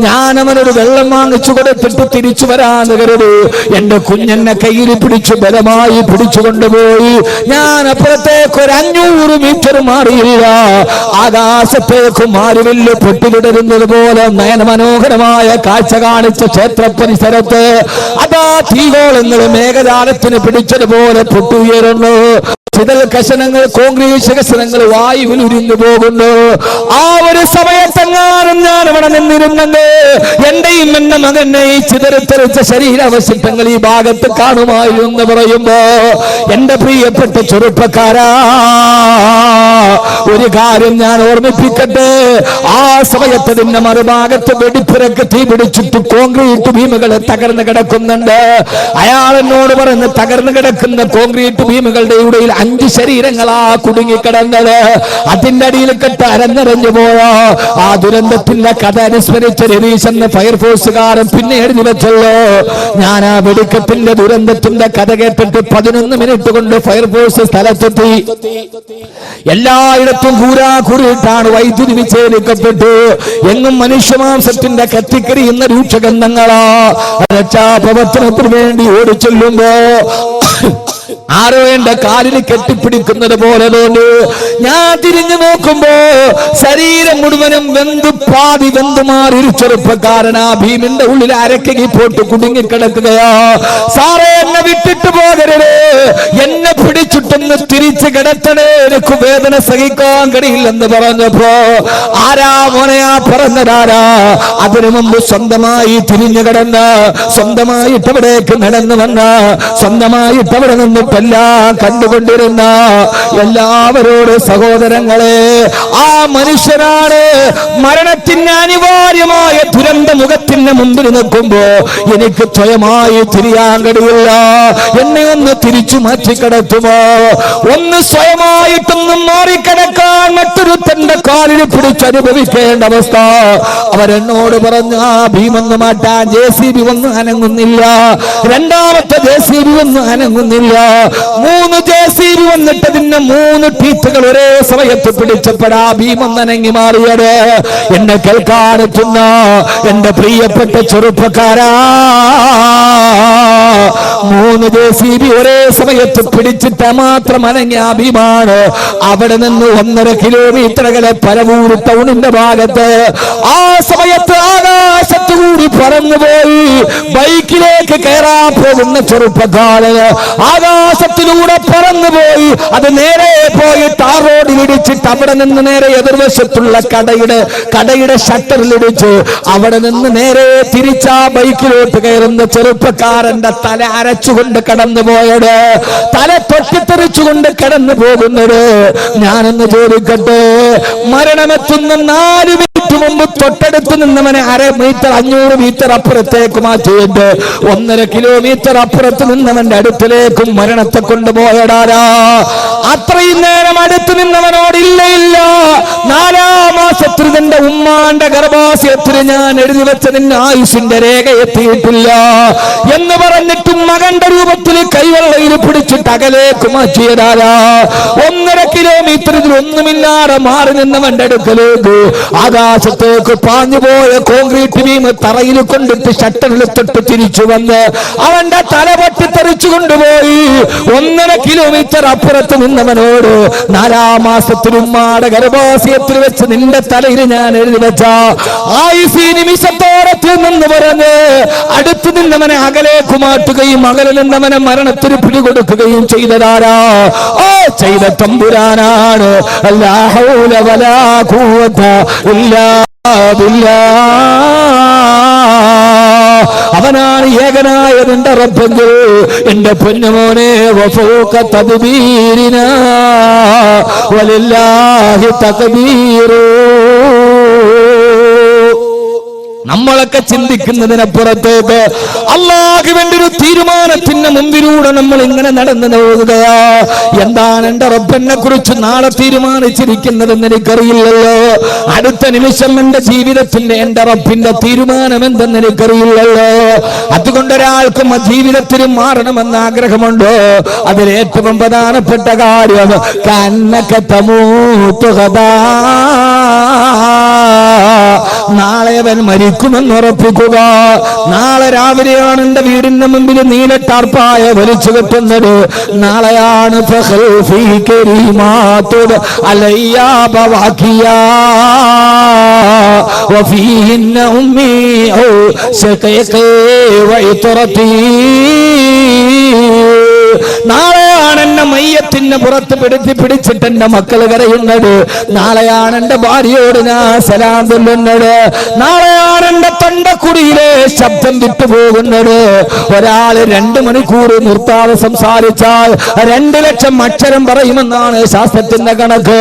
ഞാൻ അവനൊരു വെള്ളം വാങ്ങിച്ചു കൊടുത്തിട്ട് തിരിച്ചു വരാന്ന് കരുതി എന്റെ കുഞ്ഞെന്നെ കയ്യിൽ പിടിച്ചു ബലമായി പിടിച്ചു കൊണ്ടുപോയി. ഞാൻ അപ്പുറത്തേക്ക് ഒരു 500 മീറ്റർ മാറിയില്ല. ആകാശത്തേക്ക് മാറിവില്ല് പൊട്ടിലിടരുന്നത് പോലെ നയനമനോഹരമായ കാഴ്ച കാണിച്ച ക്ഷേത്ര പരിസരത്ത് അതാ തീഗോളങ്ങൾ മേഘജാലത്തിന് പിടിച്ചതുപോലെ പൊട്ടുയരുന്നു. ചിതൽ കഷണങ്ങൾ, കോൺക്രീറ്റ് കഷണങ്ങൾ വായുവിൽ ഉരിഞ്ഞു പോകുന്നു. ആ ഒരു സമയത്തെങ്ങാനും ഞാൻ അവിടെ നിന്നിരുന്നെങ്കിൽ എന്റെയും എന്റെ മകനെ ഈ ചിതറിത്തെറിച്ച ശരീരാവശിഷ്ടങ്ങൾ ഈ ഭാഗത്ത് കാണുമായിരുന്നു പറയുമ്പോ എന്റെ പ്രിയപ്പെട്ട ചെറുപ്പക്കാരാ, ഒരു കാര്യം ഞാൻ ഓർമ്മിപ്പിക്കട്ടെ. ആ സമയത്ത് ഇതിന്റെ മറുഭാഗത്ത് വെടിപ്പുരക്ക് തീ പിടിച്ചിട്ട് കോൺക്രീറ്റ് ഭീമുകൾ തകർന്നു കിടക്കുന്നുണ്ട്. അയാൾ എന്നോട് പറഞ്ഞ് തകർന്നു കിടക്കുന്ന കോൺക്രീറ്റ് ഭീമുകളുടെ ഇടയിൽ 5 ശരീരങ്ങളാ കുടുങ്ങിക്കിടന്നത്. അതിന്റെ അടിയിൽ കെട്ട് അരഞ്ഞറിഞ്ഞു പോയോ. ആ ദുരന്തത്തിന്റെ കഥ അനുസ്മരിച്ച രവീശ് എന്ന ഫയർഫോഴ്സുകാരൻ പിന്നെ എഴുതി വെച്ചല്ലോ. ഞാൻ ആ വെടിക്കെട്ടിന്റെ ദുരന്തത്തിന്റെ കഥ കേട്ടിട്ട് 11 മിനിറ്റ് കൊണ്ട് ഫയർഫോഴ്സ് സ്ഥലത്തെത്തി. എല്ലായിടത്തും കൂരാകൂറിയിട്ടാണ് വൈദ്യുതി വിച്ഛേദിക്കപ്പെട്ടു. എങ്ങും മനുഷ്യമാംസത്തിന്റെ കത്തിക്കരിയുന്ന രൂക്ഷഗന്ധങ്ങളാ. രക്ഷാപ്രവർത്തനത്തിന് വേണ്ടി ഓടിച്ചെല്ലുമ്പോ ആരോ എന്റെ കാലിൽ കെട്ടിപ്പിടിക്കുന്നത് പോലെ തോന്നി. ഞാൻ തിരിഞ്ഞു നോക്കുമ്പോ ശരീരം മുഴുവനും പാതി വെന്തുമാറി ഒരു ചെറുപ്പക്കാരനാ ഭീമിന്റെ ഉള്ളിൽ അരക്കകി പോട്ട് കുടുങ്ങിക്കിടക്കുകയാ. സാറേ, എന്നെ വിട്ടിട്ട് പോകരുത്, എന്നെ പിടിച്ചിട്ടൊന്ന് തിരിച്ചു കിടത്തണേ, എനിക്ക് വേദന സഹിക്കാൻ കഴിയില്ലെന്ന് പറഞ്ഞപ്പോ ആരാ മോനെയാ പറഞ്ഞതാരാ? അതിനു മുമ്പ് സ്വന്തമായി തിരിഞ്ഞു കിടന്ന് സ്വന്തമായിട്ട് അവിടേക്ക് നടന്നു വന്ന സ്വന്തമായിട്ട് അവിടെ നിന്നിട്ടെല്ലാം കണ്ടുകൊണ്ടിരുന്ന എല്ലാവരോടും സഹോദരങ്ങളെ, ആ മനുഷ്യനാണ് മരണത്തിന് അനിവാര്യമായ ദുരന്ത മുഖത്തിന് മുമ്പിൽ നിൽക്കുമ്പോ എനിക്ക് സ്വയമായി തിരിയാൻ കഴിയില്ല, എന്നെ ഒന്ന് തിരിച്ചു മാറ്റിക്കിടത്തുമോ? ഒന്ന് സ്വയമായിട്ടൊന്ന് മാറിക്കിടക്കാൻ മറ്റൊരു തന്റെ കാലിൽ പിടിച്ചനുഭവിക്കേണ്ട അവസ്ഥ. അവരെന്നോട് പറഞ്ഞു, ആ ഭീമൊന്ന് മാറ്റാൻ JCB ഒന്നും അനങ്ങുന്നില്ല, രണ്ടാമത്തെ JCB ഒന്നും അനങ്ങുന്നില്ല. 3 JCB വന്നിട്ടതിന് 3 ടീത്തുകൾ ഒരേ സമയത്ത് പിടിച്ചപ്പോഴാ ഭീമൊന്ന് അനങ്ങി മാറിയത്. എന്നെ കേൾക്കാനെത്തുന്ന എന്റെ പ്രിയപ്പെട്ട ചെറുപ്പക്കാരാ, 3 JCB ഒരേ സമയത്ത് പിടിച്ചിട്ട് മാത്രം അനങ്ങിയ ഭീമാണ് അവിടെ നിന്ന് 1.5 കിലോമീറ്റർ അകലെ പരവൂർ ടൗണിന്റെ ഭാഗത്ത് ആ സമയത്ത് ആകാശത്തുകൂടി പറന്നുപോയി ബൈക്കിലേക്ക് കയറാൻ പോകുന്ന ചെറുപ്പക്കാരന് ആകാശത്തിലൂടെ പറന്നുപോയി. അത് നേരെ പോയി ടാർ റോഡിൽ ഇടിച്ചിട്ട് അവിടെ നിന്ന് നേരെ എതിർവശത്തുള്ള കടയുടെ ഷട്ടറിലിടിച്ച് അവിടെ നിന്ന് നേരെ തിരിച്ചാ ബൈക്കിലോട്ട് കയറുന്ന ചെറുപ്പക്കാരന്റെ തല അരച്ചുകൊണ്ട് കടന്നുപോയത്, തല തൊട്ടിത്തെറിച്ചുകൊണ്ട് കടന്നു പോകുന്നത്. ഞാനൊന്ന് ചോദിക്കട്ടെ, മരണമെത്തുന്ന 4 മിനിറ്റ് മുമ്പ് തൊട്ടടുത്ത് നിന്നവനെ 1/2 മീറ്റർ 500 മീറ്റർ അപ്പുറത്തേക്ക് മാറ്റിയിട്ട് 1.5 കിലോമീറ്റർ അപ്പുറത്ത് നിന്നവന്റെ അടുത്തിലേക്കും മരണത്തെ കൊണ്ടുപോയടാരാ? അത്രയും നേരം അടുത്ത് നിന്നവനോട് ഇല്ല 4-ാം മാസത്തിൽ നിന്റെ ഉമ്മാന്റെ ഗർഭാശയത്തിൽ ഞാൻ എഴുതി വെച്ച നിന്റെ ആയുസിന്റെ രേഖ എത്തിയിട്ടില്ല എന്ന് പറഞ്ഞിട്ടും മകന്റെ രൂപത്തിൽ കൈവെള്ളയിൽ പിടിച്ചിട്ട് അകലേക്ക് മാറ്റിയതാരാ? 1.5 കിലോമീറ്ററിൽ ഒന്നുമില്ലാതെ മാറി നിന്നവന്റെ അടുക്കലേക്ക് ആകാശത്തേക്ക് പാഞ്ഞുപോയ കോൺക്രീറ്റ് ബീം തറയിൽ കൊണ്ടിട്ട് ഷട്ടറിൽ തൊട്ട് തിരിച്ചു വന്ന് അവന്റെ തല പൊട്ടിത്തെറിച്ചു കൊണ്ടുപോയി. 1.5 കിലോമീറ്റർ അപ്പുറത്ത് നിന്നവനോട് 4-ാം മാസത്തിൽ ഉമ്മാടെ ഗർഭാശയത്തിൽ വെച്ച് നിന്റെ തലയിൽ ഞാൻ എഴുതി വെച്ച ആയുസ് നിമിഷത്തോടെ നിന്ന് പറഞ്ഞ് അടുത്ത് നിന്നവനെ അകലേക്ക് മാറ്റുകയും അകലെ നിന്നവനെ മരണത്തിന് പിടികൊടുക്കുകയും ചെയ്തതാരാ? ചെയ്ത തമ്പുരാനാണ്. ലാ ഹൗല വലാ ഖുവത ഇല്ലാ ബില്ലാഹ്. അവനാണ് ഏകനായ നിന്റെ റബ്ബെങ്കിൽ എന്റെ പൊന്നുമോനെ, വഫൗക തദ്ബീരിനാ വലില്ലാഹി തഖ്ദീറു. നമ്മളൊക്കെ ചിന്തിക്കുന്നതിനപ്പുറത്തേക്ക് അല്ലാഹുവിന്റെ ഒരു തീരുമാനത്തിന്റെ മുമ്പിലൂടെ നമ്മൾ ഇങ്ങനെ നടന്നു പോകുകയാ. എന്താണ് എന്റെ റബ്ബിനെ കുറിച്ച് നാളെ തീരുമാനിച്ചിരിക്കുന്നതെന്ന് എനിക്കറിയില്ലല്ലോ. അടുത്ത നിമിഷം എന്റെ ജീവിതത്തിന്റെ എന്റെ റബ്ബിന്റെ തീരുമാനം എന്തെന്ന് എനിക്കറിയില്ലല്ലോ. അതുകൊണ്ട് ഒരാൾക്കും ജീവിതത്തിൽ മാറണമെന്ന് ആഗ്രഹമുണ്ടോ? അതിലേറ്റവും പ്രധാനപ്പെട്ട കാര്യം കന്നക തമൂതു ഗദാ, നാളെ അവൻ മരിക്കുമെന്ന് ഉറപ്പിക്കുക. നാളെ രാവിലെയാണ് എന്റെ വീടിന്റെ മുമ്പിൽ നീല ടാർപ്പായ വലിച്ചു കെട്ടുന്നത്. നാളെയാണ് നാളെയാണ് എന്റെ മയ്യത്തിന്റെ പുറത്ത് പിടിച്ചിട്ട് എന്റെ മക്കൾ കരയുന്നത്. നാളെയാണ് എന്റെ ഭാര്യയോട് ഞാൻ സലാം ചൊല്ലുന്നത്. നാളെയാണ് എന്റെ തൊണ്ടക്കുടിയിലെ ശബ്ദം വിട്ടുപോകുന്നത്. ഒരാൾ 2 മണിക്കൂർ നിർത്താതെ സംസാരിച്ചാൽ 2 ലക്ഷം അക്ഷരം പറയുമെന്നാണ് ശാസ്ത്രത്തിന്റെ കണക്ക്.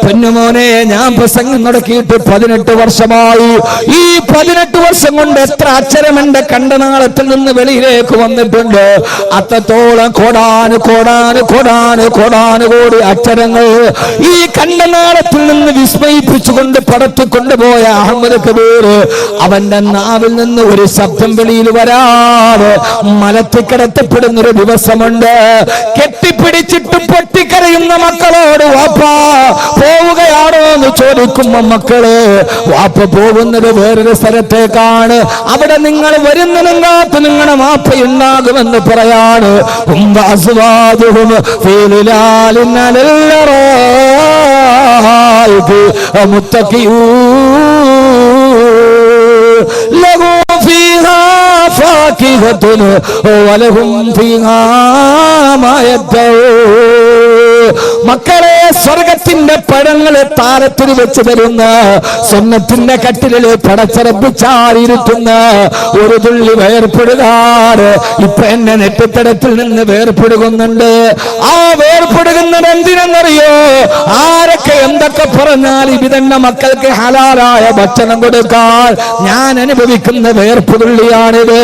പൊന്നുമോനെ, ഞാൻ പ്രസംഗം നടക്കിയിട്ട് 18 വർഷമായി. ഈ 18 വർഷം കൊണ്ട് എത്ര അക്ഷരം എന്റെ കണ്ടനാളത്തിൽ നിന്ന് വെളിയിലേക്ക് വന്നിട്ടുണ്ട്? അത്രത്തോളം കോടാനുകോടി അക്ഷരങ്ങൾ ഈ കണ്ടനാളത്തിൽ നിന്ന് വിസ്മയിപ്പിച്ചുകൊണ്ട് പടത്തിക്കൊണ്ടുപോയ അഹമ്മദ് കബീർ അവന്റെ നാവിൽ നിന്ന് ഒരു ശബ്ദം വെളിയിൽ വരാതെ മലത്തിക്കിടത്തപ്പെടുന്നൊരു ദിവസമുണ്ട്. കെട്ടിപ്പിടിച്ചിട്ട് പൊട്ടിക്കരയുന്ന മക്കളോട് വാപ്പാ പോവുകയാണോ എന്ന് ചോദിക്കുമ്പോ മക്കള് വാപ്പ പോകുന്നത് വേറൊരു സ്ഥലത്തേക്കാണ്, അവിടെ നിങ്ങൾ വരുന്നതിനും കാത്ത് നിങ്ങളുടെ വാപ്പയുണ്ടാകുമെന്ന് പറയാണ്. മക്കളെ, സ്വർഗത്തിന്റെ പഴങ്ങളെ താരത്തിൽ വെച്ച് തരുന്ന, സുന്നത്തിന്റെ കട്ടിലെ പടച്ചറപ്പിച്ചാരിരുത്തുന്ന ഒരു തുള്ളി വേർപ്പെടുകാറ് ഇപ്പൊ എന്നെ നെറ്റിത്തടത്തിൽ നിന്ന് വേർപ്പെടുകുന്നുണ്ട്. ആ വേർപ്പെടുകുന്നത് എന്തിനെന്നറിയോ? ആരൊക്കെ എന്തൊക്കെ പറഞ്ഞാൽ ഇതെന്നെ മക്കൾക്ക് ഹലാലായ ഭക്ഷണം കൊടുക്കാൻ ഞാൻ അനുഭവിക്കുന്ന വേർപ്പ് തുള്ളിയാണിത്.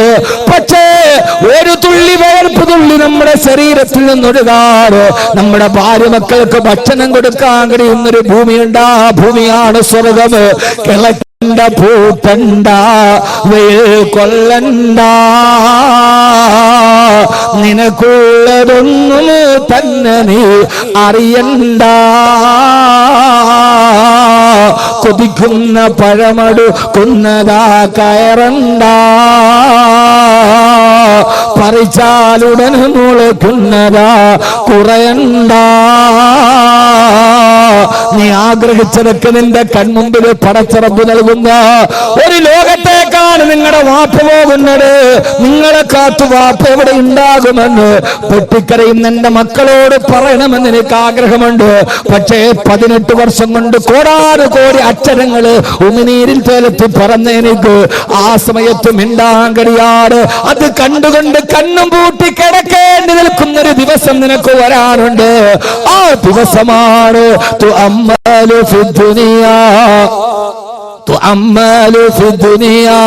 പക്ഷേ ഒരു തുള്ളി വേർപ്പ് തുള്ളി നമ്മുടെ ശരീരത്തിൽ നിന്നൊഴുകാറ് നമ്മുടെ ഭാര്യ മക്കൾക്ക് ഭക്ഷണം കൊടുക്കാൻ കഴിയുന്നൊരു ഭൂമിയുണ്ട്. ആ ഭൂമിയാണ് സ്വർഗം. കിളക്കണ്ട പൂക്കണ്ട, വെയിൽ കൊള്ളണ്ട, നിനക്കുള്ളതൊന്നും തന്നെ നീ അറിയണ്ട. കൊതിക്കുന്ന പഴമടുക്കുന്നതാ കയറണ്ട, പറിച്ചാലുടൻ മുളയ്ക്കുന്നതാ കുറയണ്ട. നീ ആഗ്രഹിച്ചതൊക്കെ നിന്റെ കൺമുമ്പിൽ പടച്ചറപ്പ് നൽകുന്ന ഒരു ലോകത്തേക്കാണ് നിങ്ങളുടെ വാപ്പ പോകുന്നത്. നിങ്ങളെ കാത്തു വാപ്പ എവിടെ ഉണ്ടാകുമെന്ന് പൊട്ടിക്കരയും എന്റെ മക്കളോട് പറയണമെന്ന് എനിക്ക് ആഗ്രഹമുണ്ട്. പക്ഷേ 18 വർഷം കൊണ്ട് കോടാനുകോടി അക്ഷരങ്ങള് ഉമിനീരിൽ തേലത്തി പറഞ്ഞ എനിക്ക് ആ സമയത്ത് മിണ്ടാൻ കഴിയാറ്. അത് കണ്ടുകൊണ്ട് കണ്ണും പൂട്ടി കിടക്കേണ്ടി നിൽക്കുന്നൊരു ദിവസം നിനക്ക് വരാനുണ്ട്. ആ ദിവസമാണ് തുഅമ്മലു ഫിദ്ദുനിയാ, തുഅമ്മലു ഫിദ്ദുനിയാ.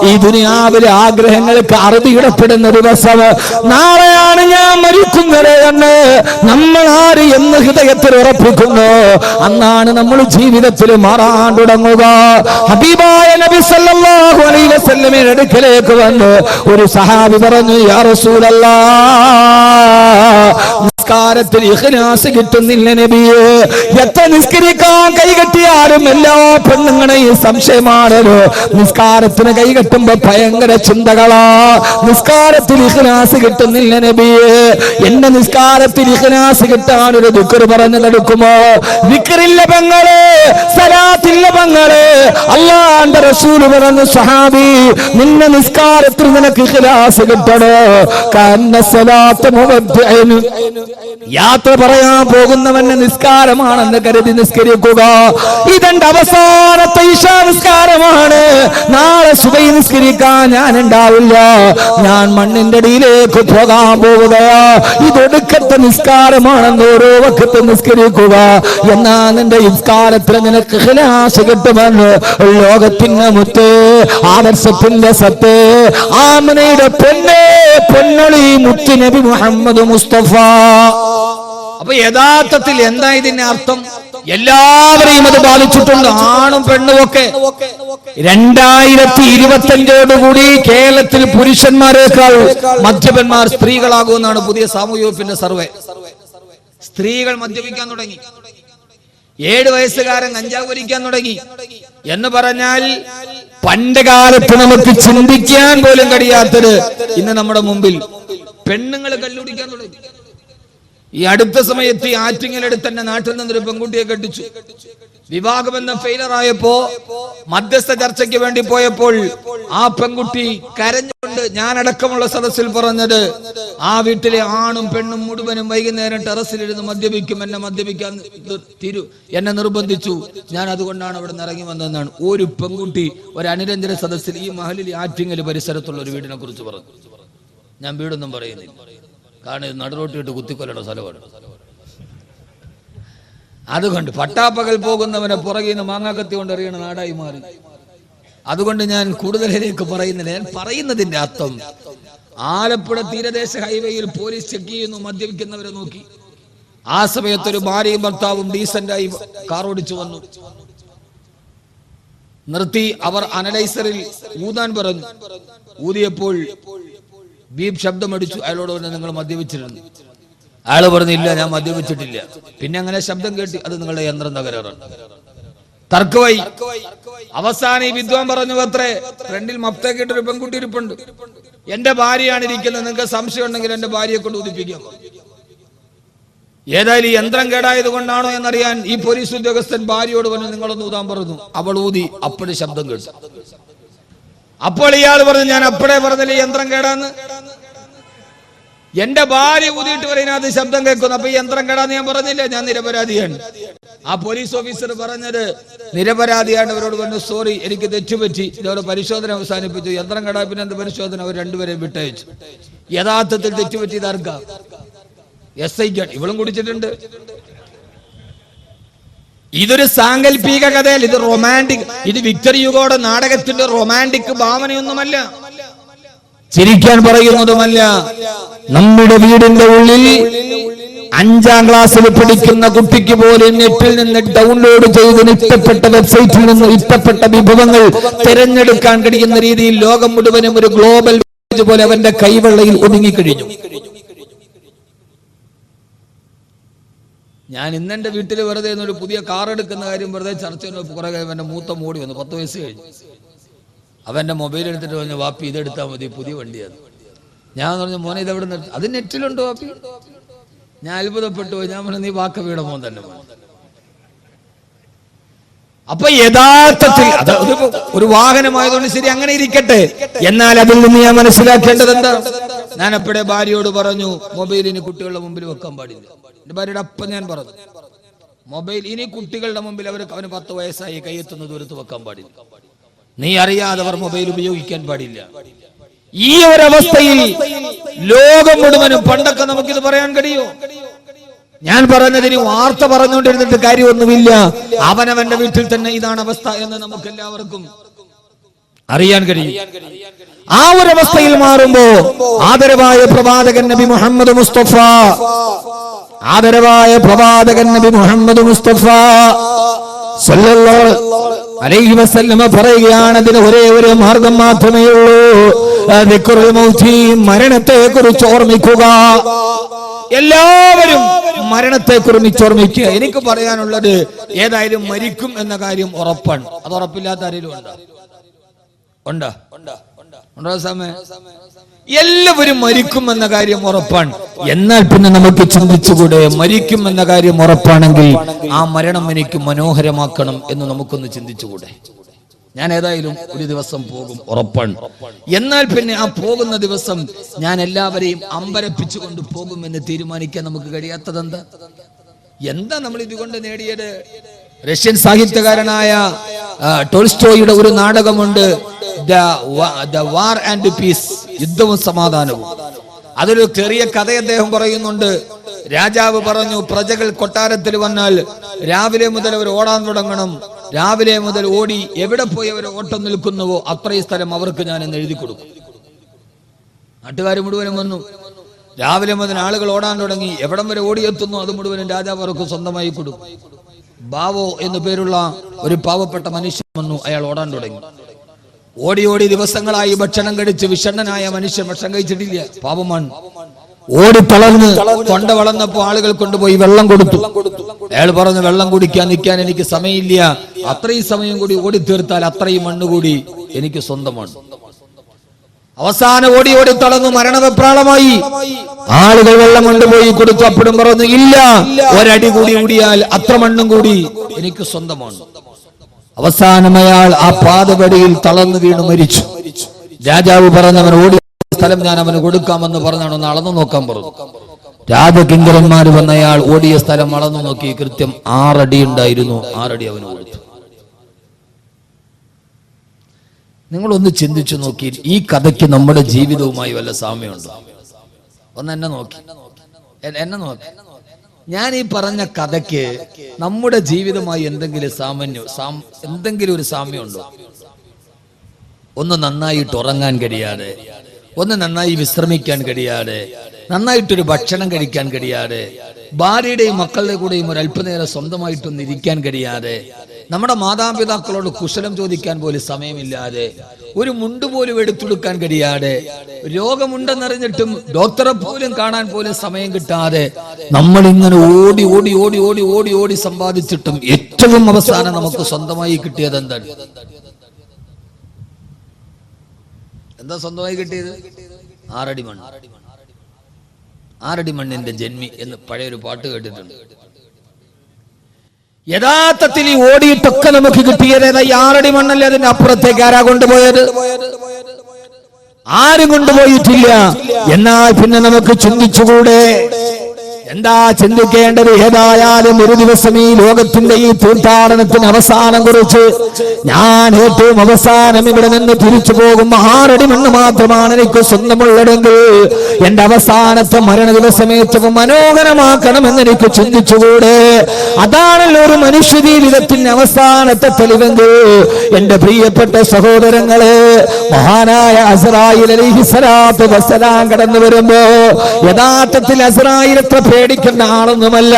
ഈ ദുനിയാവിലെ ആഗ്രഹങ്ങൾക്ക് അറുതിയിടപ്പെടുന്ന ദിവസം നാളെയാണ് ഞാൻ മരിക്കുന്നത് എന്ന് നമ്മൾ ആര് എന്ന് ഹൃദയത്തിൽ ഉറപ്പിക്കുന്നു. അന്നാണ് നമ്മൾ ജീവിതത്തിൽ മാറാൻ തുടങ്ങുക. ഹബീബായ നബി സല്ലല്ലാഹു അലൈഹി വസല്ലമയുടെ അടുക്കലേക്ക് വന്ന് ഒരു സഹാബി പറഞ്ഞു, യാ റസൂലല്ലാഹ്, നിസ്കാരത്തിൽ ഇഖ്ലാസ് കിട്ടുന്നില്ല നബിയേ. എത്ര നിസ്കരിക്കാൻ കൈകെട്ടിയാലും എല്ലാ പെണ്ണുങ്ങളെയും സംശയമാണല്ലോ. നിസ്കാരത്തിന് കൈകെട്ടുമ്പോ ഭയങ്കര ചിന്തകളാ. നിസ്കാരത്തിൽ ഇഖ്ലാസ് കിട്ടുന്നില്ല നബിയേ. എന്റെ നിസ്കാരത്തിൽ ഇഖ്ലാസ് കിട്ടാൻ ഒരു ദിക്ർ പറഞ്ഞു നടക്കുമോ? ദിക്റില്ല പെങ്ങളെ, സലാത്തില്ല പെങ്ങളെ. അല്ലാഹുവിന്റെ റസൂൽ പറഞ്ഞു, സഹാബി, നിന്റെ നിസ്കാരത്തിൽ നിനക്ക് ഇഖ്ലാസ് കിട്ടണോ? കന്ന സലാത്ത് മുവദ്ദിഅൻ, യാത്ര പറയാൻ പോകുന്നവന്റെ നിസ്കാരമാണെന്ന് കരുതി നിസ്കരിക്കുക. ഇതെന്റെ അവസാനത്തെ ഇശാ നിസ്കാരമാണ്. നാളെ സുബഹി നിസ്കരിക്കാൻ ഞാൻ ഉണ്ടാവില്ല. ഞാൻ മണ്ണിന്റെ അടിയിലേക്ക് പോകാൻ പോവുകയാ. ഇതൊടുക്കത്തെ നിസ്കാരമാണെന്ന് ഓരോ വക്കത്ത് നിസ്കരിക്കുക. എന്നാ നിന്റെ നിസ്കാരത്തിൽ നിനക്ക് ഇഖ്ലാസ് കിട്ടുമെന്ന് ലോകത്തിന്റെ മുത്ത്, ആദർശത്തിന്റെ സത്ത്, ആമനയുടെ പൊന്നേ പൊന്നൊളി മുത്ത് നബി മുഹമ്മദ് മുസ്തഫ. അപ്പൊ യഥാർത്ഥത്തിൽ എന്താ ഇതിന്റെ അർത്ഥം? എല്ലാവരെയും അത് ബാധിച്ചിട്ടുണ്ട്, ആണും പെണ്ണും ഒക്കെ. 2025 കേരളത്തിൽ പുരുഷന്മാരെക്കാൾ മദ്യപന്മാർ സ്ത്രീകളാകുമെന്നാണ് പുതിയ സാമൂഹ്യ വകുപ്പിന്റെ സർവേ. സ്ത്രീകൾ മദ്യപിക്കാൻ തുടങ്ങി. 7 വയസ്സുകാരൻ കഞ്ചാവ് വലിക്കാൻ തുടങ്ങി എന്ന് പറഞ്ഞാൽ പണ്ട് കാലത്ത് നമുക്ക് ചിന്തിക്കാൻ പോലും കഴിയാത്തത് ഇന്ന് നമ്മുടെ മുമ്പിൽ. പെണ്ണുങ്ങൾ കല്ലുടിക്കാൻ തുടങ്ങി. ഈ അടുത്ത സമയത്ത് ഈ ആറ്റിങ്ങലടുത്ത് തന്നെ നാട്ടിൽ നിന്നൊരു പെൺകുട്ടിയെ കെട്ടിച്ചു. വിവാഹബന്ധം ഫെയിലർ ആയപ്പോ മധ്യസ്ഥ ചർച്ചയ്ക്ക് വേണ്ടി പോയപ്പോൾ ആ പെൺകുട്ടി കരഞ്ഞുകൊണ്ട് ഞാനടക്കമുള്ള സദസ്സിൽ പറഞ്ഞത്, ആ വീട്ടിലെ ആണും പെണ്ണും മുഴുവനും വൈകുന്നേരം ടെറസിലിരുന്ന് മദ്യപിക്കും, എന്നെ മദ്യപിക്കാൻ എന്നെ നിർബന്ധിച്ചു, ഞാൻ അതുകൊണ്ടാണ് അവിടെ നിന്ന് ഇറങ്ങി വന്നതെന്നാണ് ഒരു പെൺകുട്ടി ഒരു അനുരഞ്ജന സദസ്സിൽ ഈ മഹലിൽ ആറ്റിങ്ങൽ പരിസരത്തുള്ള ഒരു വീടിനെ കുറിച്ച് പറഞ്ഞു. ഞാൻ വീടൊന്നും പറയുന്നില്ല, കാരണം ഇത് നടുറോട്ടിട്ട് കുത്തിക്കൊല്ലേണ്ട സ്ഥലമാണ്. അതുകൊണ്ട് പട്ടാപ്പകൽ പോകുന്നവനെ പുറകിൽ നിന്ന് മാങ്ങാക്കത്തി കൊണ്ട് എറിയണ നാടായി മാറി. അതുകൊണ്ട് ഞാൻ കൂടുതലേക്ക് പറയുന്നില്ല. ഞാൻ പറയുന്നതിന്റെ അർത്ഥം, ആലപ്പുഴ തീരദേശ ഹൈവേയിൽ പോലീസ് ചെക്ക് ചെയ്യുന്നു മദ്യപിക്കുന്നവരെ നോക്കി. ആ സമയത്തൊരു ഭാര്യയും ഭർത്താവും ഡീസന്റായി കാർ ഓടിച്ചു വന്നു. നിർത്തി അവർ അനലൈസറിൽ ഊതാൻ പറഞ്ഞു. ഊതിയപ്പോൾ ബീപ് ശബ്ദമടിച്ചു. അയാളോട് പറഞ്ഞു, നിങ്ങൾ മദ്യപിച്ചിരുന്നു. അയാള് പറഞ്ഞില്ല, ഞാൻ മദ്യപിച്ചിട്ടില്ല. പിന്നെ അങ്ങനെ ശബ്ദം കേട്ടി, അത് നിങ്ങളുടെ യന്ത്രം തകരാറാണ്. തർക്കമായി. അവസാനം ഈ വിദ്വാൻ പറഞ്ഞു, അത്രേ ഫ്രണ്ടിൽ മഫ്തേക്കിട്ടൊരു പെൺകുട്ടി ഇരിപ്പുണ്ട്, എന്റെ ഭാര്യയാണ് ഇരിക്കുന്നത്, നിങ്ങൾക്ക് സംശയം ഉണ്ടെങ്കിൽ എന്റെ ഭാര്യയെ കൊണ്ട് ഊതിപ്പിക്കാം. ഏതായാലും ഈ യന്ത്രം കേടായത് കൊണ്ടാണോ എന്നറിയാൻ ഈ പോലീസ് ഉദ്യോഗസ്ഥൻ ഭാര്യയോട് പറഞ്ഞു, നിങ്ങളൊന്ന് ഊതാൻ പറഞ്ഞു. അവൾ ഊതി. അപ്പോഴും ശബ്ദം കേട്ടു. അപ്പോൾ ഇയാൾ പറഞ്ഞു, ഞാൻ അപ്പോഴേ പറഞ്ഞില്ലേ യന്ത്രം കേടാന്ന്, എന്റെ ഭാര്യ ഊതിയിട്ട് പറയുന്നത് ശബ്ദം കേൾക്കുന്നു, അപ്പൊ ഈ യന്ത്രം കേടാന്ന് ഞാൻ പറഞ്ഞില്ല, ഞാൻ നിരപരാധിയാണ്. ആ പോലീസ് ഓഫീസർ പറഞ്ഞത് നിരപരാധിയാണ്. അവരോട് പറഞ്ഞു, സോറി, എനിക്ക് തെറ്റുപറ്റി, ഇതോടെ പരിശോധന അവസാനിപ്പിച്ചു. യന്ത്രം കേടാ, പിന്നെ എന്ത് പരിശോധന? അവർ രണ്ടുപേരെയും വിട്ടയച്ചു. യഥാർത്ഥത്തിൽ തെറ്റുപറ്റിയത് ആർക്കാ? SI ക്കാണ്. ഇവളും കുടിച്ചിട്ടുണ്ട്. ഇതൊരു സാങ്കല്പിക കഥയല്ല, ഇത് റൊമാൻറ്റിക്, ഇത് വിക്ടർ യുഗോയുടെ നാടകത്തിന്റെ റൊമാൻറ്റിക് ഭാവനയൊന്നുമല്ല, ചിരിക്കാൻ പറയുന്നതുമല്ല. നമ്മുടെ വീടിന്റെ ഉള്ളിൽ 5ാം ക്ലാസ്സിൽ പഠിക്കുന്ന കുട്ടിക്ക് പോലും നെറ്റിൽ നിന്ന് ഡൗൺലോഡ് ചെയ്ത് ഇഷ്ടപ്പെട്ട വെബ്സൈറ്റിൽ നിന്ന് ഇഷ്ടപ്പെട്ട വിഭവങ്ങൾ തിരഞ്ഞെടുക്കാൻ കഴിയുന്ന രീതിയിൽ ലോകം മുഴുവനും ഒരു ഗ്ലോബൽ പോലെ അവന്റെ കൈവെള്ളയിൽ ഒതുങ്ങിക്കഴിഞ്ഞു. ഞാൻ ഇന്നെന്റെ വീട്ടിൽ വെറുതെ ഒരു പുതിയ കാർ എടുക്കുന്ന കാര്യം വെറുതെ ചർച്ച ചെയ്യുന്ന കുറെ അവന്റെ മൂത്ത മോടി വന്നു, 10 വയസ്സ് കഴിഞ്ഞു. അവന്റെ മൊബൈൽ എടുത്തിട്ട് പറഞ്ഞു, വാപ്പി ഇതെടുത്താൽ മതി, പുതിയ വണ്ടിയാണ്. ഞാൻ പറഞ്ഞു, മോനെ ഇതെവിടെ നിന്ന്? അത് നെറ്റിലുണ്ടോ വാപ്പി? ഞാൻ അത്ഭുതപ്പെട്ടു പോയി. ഞാൻ പറഞ്ഞു, നീ വാക്കവിയുടെ മോൻ തന്നെ. അപ്പൊ യഥാർത്ഥത്തിൽ അത് ഒരു വാഹനമായതുകൊണ്ട് ശരി, അങ്ങനെ ഇരിക്കട്ടെ. എന്നാൽ അതിൽ നിന്ന് ഞാൻ മനസ്സിലാക്കേണ്ടത് എന്താ? ഞാൻ അപ്പോഴേ ഭാര്യയോട് പറഞ്ഞു, മൊബൈൽ ഇനി കുട്ടികളുടെ മുമ്പിൽ വെക്കാൻ പാടില്ല. എന്റെ ഭാര്യയുടെ അപ്പം ഞാൻ പറഞ്ഞു, മൊബൈൽ ഇനി കുട്ടികളുടെ മുമ്പിൽ അവന് 10 വയസ്സായി, കൈയെത്തുന്ന ദൂരത്ത് വെക്കാൻ പാടില്ല. നീ അറിയാതെ അവർ മൊബൈൽ ഉപയോഗിക്കാൻ പാടില്ല. ഈ ഒരവസ്ഥയിൽ ലോകം മുഴുവനും, പണ്ടൊക്കെ നമുക്കിത് പറയാൻ കഴിയോ? ഞാൻ പറഞ്ഞതിന് വാർത്ത പറഞ്ഞുകൊണ്ടിരുന്നിട്ട് കാര്യമൊന്നുമില്ല. അവനവന്റെ വീട്ടിൽ തന്നെ ഇതാണ് അവസ്ഥ എന്ന് നമുക്ക് എല്ലാവർക്കും അറിയാൻ കഴിയും. ആ ഒരവസ്ഥയിൽ മാറുമ്പോ ആദരവായ പ്രവാചകൻ നബി മുഹമ്മദ് മുസ്തഫ, ആദരവായ പ്രവാചകൻ നബി മുഹമ്മദ് മുസ്തഫ സല്ലല്ലാഹു അലൈഹി വസല്ലമ പറയുകയാണ്, അതിന് ഒരേ ഒരു മാർഗം മാത്രമേ ഉള്ളൂ, ദിക്റുൽ മൗതി, മരണത്തെ കുറിച്ച് ഓർമ്മിക്കുക. എല്ലാവരും മരണത്തെ കുറിച്ച് ഓർമ്മിക്കുക. എനിക്ക് പറയാനുള്ളത്, ഏതായാലും മരിക്കും എന്ന കാര്യം ഉറപ്പാണ്. അത് ഉറപ്പില്ലാത്ത ആരെങ്കിലും ഉണ്ടോ? സമയം എല്ലാവരും മരിക്കും എന്ന കാര്യം ഉറപ്പാണ്. എന്നാൽ പിന്നെ നമുക്ക് ചിന്തിച്ചുകൂടെ, മരിക്കും എന്ന കാര്യം ഉറപ്പാണെങ്കിൽ ആ മരണം എനിക്ക് മനോഹരമാക്കണം എന്ന് നമുക്കൊന്ന് ചിന്തിച്ചുകൂടെ? ഞാൻ ഏതായാലും ഒരു ദിവസം പോകും, ഉറപ്പാണ്. എന്നാൽ പിന്നെ ആ പോകുന്ന ദിവസം ഞാൻ എല്ലാവരെയും അമ്പരപ്പിച്ചുകൊണ്ട് പോകുമെന്ന് തീരുമാനിക്കാൻ നമുക്ക് കഴിയാത്തത് എന്താ? നമ്മൾ ഇതുകൊണ്ട് നേടിയത്? റഷ്യൻ സാഹിത്യകാരനായ ടോൾസ്റ്റോയുടെ ഒരു നാടകമുണ്ട്, ദ വാർ ആൻഡ് പീസ്, യുദ്ധവും സമാധാനവും. അതൊരു ചെറിയ കഥ അദ്ദേഹം പറയുന്നുണ്ട്. രാജാവ് പറഞ്ഞു, പ്രജകൾ കൊട്ടാരത്തിൽ വന്നാൽ രാവിലെ മുതൽ അവർ ഓടാൻ തുടങ്ങണം. രാവിലെ മുതൽ ഓടി എവിടെ പോയി അവർ ഓട്ടം നിൽക്കുന്നുവോ അത്രയും സ്ഥലം അവർക്ക് ഞാൻ എന്ന് എഴുതി കൊടുക്കും. നാട്ടുകാർ മുഴുവനും വന്നു. രാവിലെ മുതൽ ആളുകൾ ഓടാൻ തുടങ്ങി. എവിടം വരെ ഓടിയെത്തുന്നു അത് മുഴുവനും രാജാവ് അവർക്ക് സ്വന്തമായി കൊടുക്കും. ബാവോ എന്നു പേരുള്ള ഒരു പാവപ്പെട്ട മനുഷ്യൻ വന്നു. അയാൾ ഓടാൻ തുടങ്ങി. ഓടി ഓടി ദിവസങ്ങളായി ഭക്ഷണം കഴിച്ച് വിഷണ്ണനായ മനുഷ്യൻ ഭക്ഷണം കഴിച്ചിട്ടില്ല, പാപമാണ്. ഓടി തളർന്ന് തൊണ്ട വളർന്നപ്പോ ആളുകൾ കൊണ്ടുപോയി വെള്ളം കൊടുത്തു. അയാൾ പറഞ്ഞു, വെള്ളം കുടിക്കാൻ നിൽക്കാൻ എനിക്ക് സമയമില്ല, അത്രയും സമയം കൂടി ഓടി തീർത്താൽ അത്രയും മണ്ണ് കൂടി എനിക്ക് സ്വന്തമാണ്. അവസാനം ഓടി ഓടി തളർന്നു മരണവെപ്രാളമായി. ആളുകൾ വെള്ളം കൊണ്ടുപോയി കൊടുത്തു. അപ്പോഴും പറഞ്ഞു, ഇല്ല, ഒരടി കൂടി ഓടിയാൽ അത്ര മണ്ണും കൂടി എനിക്ക് സ്വന്തമാണ്. അവസാനം അയാൾ ആ പാതപടിയിൽ തളർന്നു വീണു മരിച്ചു. രാജാവ് പറഞ്ഞവൻ ഓടി സ്ഥലം ഞാൻ അവന് കൊടുക്കാമെന്ന് പറഞ്ഞാണ് ഒന്ന് അളന്നു നോക്കാൻ പറഞ്ഞു. രാജകിങ്കരന്മാര് വന്ന അയാൾ ഓടിയ സ്ഥലം അളന്നു നോക്കി. കൃത്യം 6 അടി ഉണ്ടായിരുന്നു. 6 അടി അവന് കൊടുത്തു. നിങ്ങളൊന്ന് ചിന്തിച്ചു നോക്കി, ഈ കഥയ്ക്ക് നമ്മുടെ ജീവിതവുമായി വല്ല സാമ്യമുണ്ടോ? ഒന്ന് എന്നെ നോക്കി. ഞാൻ ഈ പറഞ്ഞ കഥയ്ക്ക് നമ്മുടെ ജീവിതമായി എന്തെങ്കിലും ഒരു സാമ്യമുണ്ടോ? ഒന്ന് നന്നായിട്ട് ഉറങ്ങാൻ കഴിയാതെ, ഒന്ന് നന്നായി വിശ്രമിക്കാൻ കഴിയാതെ, നന്നായിട്ടൊരു ഭക്ഷണം കഴിക്കാൻ കഴിയാതെ, ഭാര്യയുടെയും മക്കളുടെ കൂടെയും ഒരു അല്പനേരം സ്വന്തമായിട്ടൊന്ന് ഇരിക്കാൻ കഴിയാതെ, നമ്മുടെ മാതാപിതാക്കളോട് കുശലം ചോദിക്കാൻ പോലും സമയമില്ലാതെ, ഒരു മുണ്ട് പോലും എടുത്തെടുക്കാൻ കഴിയാതെ, രോഗമുണ്ടെന്നറിഞ്ഞിട്ടും ഡോക്ടറെ പോലും കാണാൻ പോലും സമയം കിട്ടാതെ നമ്മൾ ഇങ്ങനെ ഓടി ഓടി ഓടി ഓടി ഓടി ഓടി സമ്പാദിച്ചിട്ടും ഏറ്റവും അവസാനം നമുക്ക് സ്വന്തമായി കിട്ടിയത് എന്താണ്? എന്താ സ്വന്തമായി കിട്ടിയത്? 6 അടി മണ്ണ്. 6 അടി മണ്ണിന്റെ ജന്മി എന്ന് പഴയൊരു പാട്ട് കേട്ടിട്ടുണ്ട്. യഥാർത്ഥത്തിൽ ഈ ഓടിയിട്ടൊക്കെ നമുക്ക് കിട്ടിയത് 6 അടി മണ്ണല്ലേ? അതിന്റെ അപ്പുറത്തേക്ക് ആരാ കൊണ്ടുപോയത്? ആരും കൊണ്ടുപോയിട്ടില്ല. എന്നാൽ പിന്നെ നമുക്ക് ചിന്തിച്ചുകൂടെ? എന്താ ചിന്തിക്കേണ്ടത്? ഏതായാലും ഒരു ദിവസം ഈ ലോകത്തിന്റെ ഈ തീർത്ഥാടനത്തിന് അവസാനം കുറിച്ച് ഞാൻ ഏറ്റവും അവസാനം ഇവിടെ നിന്ന് തിരിച്ചു പോകും 6 അടി മണ്ണ് മാത്രമാണ് എനിക്ക് സ്വന്തമുള്ളതെങ്കിൽ എന്റെ അവസാനത്തെ മരണ ദിവസം ഏറ്റവും മനോഹരമാക്കണമെന്ന് എനിക്ക് ചിന്തിച്ചുകൂടെ? അതാണല്ലോ ഒരു മനുഷ്യ ജീവിതത്തിന്റെ അവസാനത്തെ തെളിവെങ്കിൽ. എന്റെ പ്രിയപ്പെട്ട സഹോദരങ്ങളെ, മഹാനായ അസ്റായീൽ അലൈഹിസ്സലാത്തു വസ്സലാം കടന്നു വരുമ്പോ യഥാർത്ഥത്തിൽ അസ്റായീൽ എത്ര പേടിക്കുന്ന ആളൊന്നുമല്ല.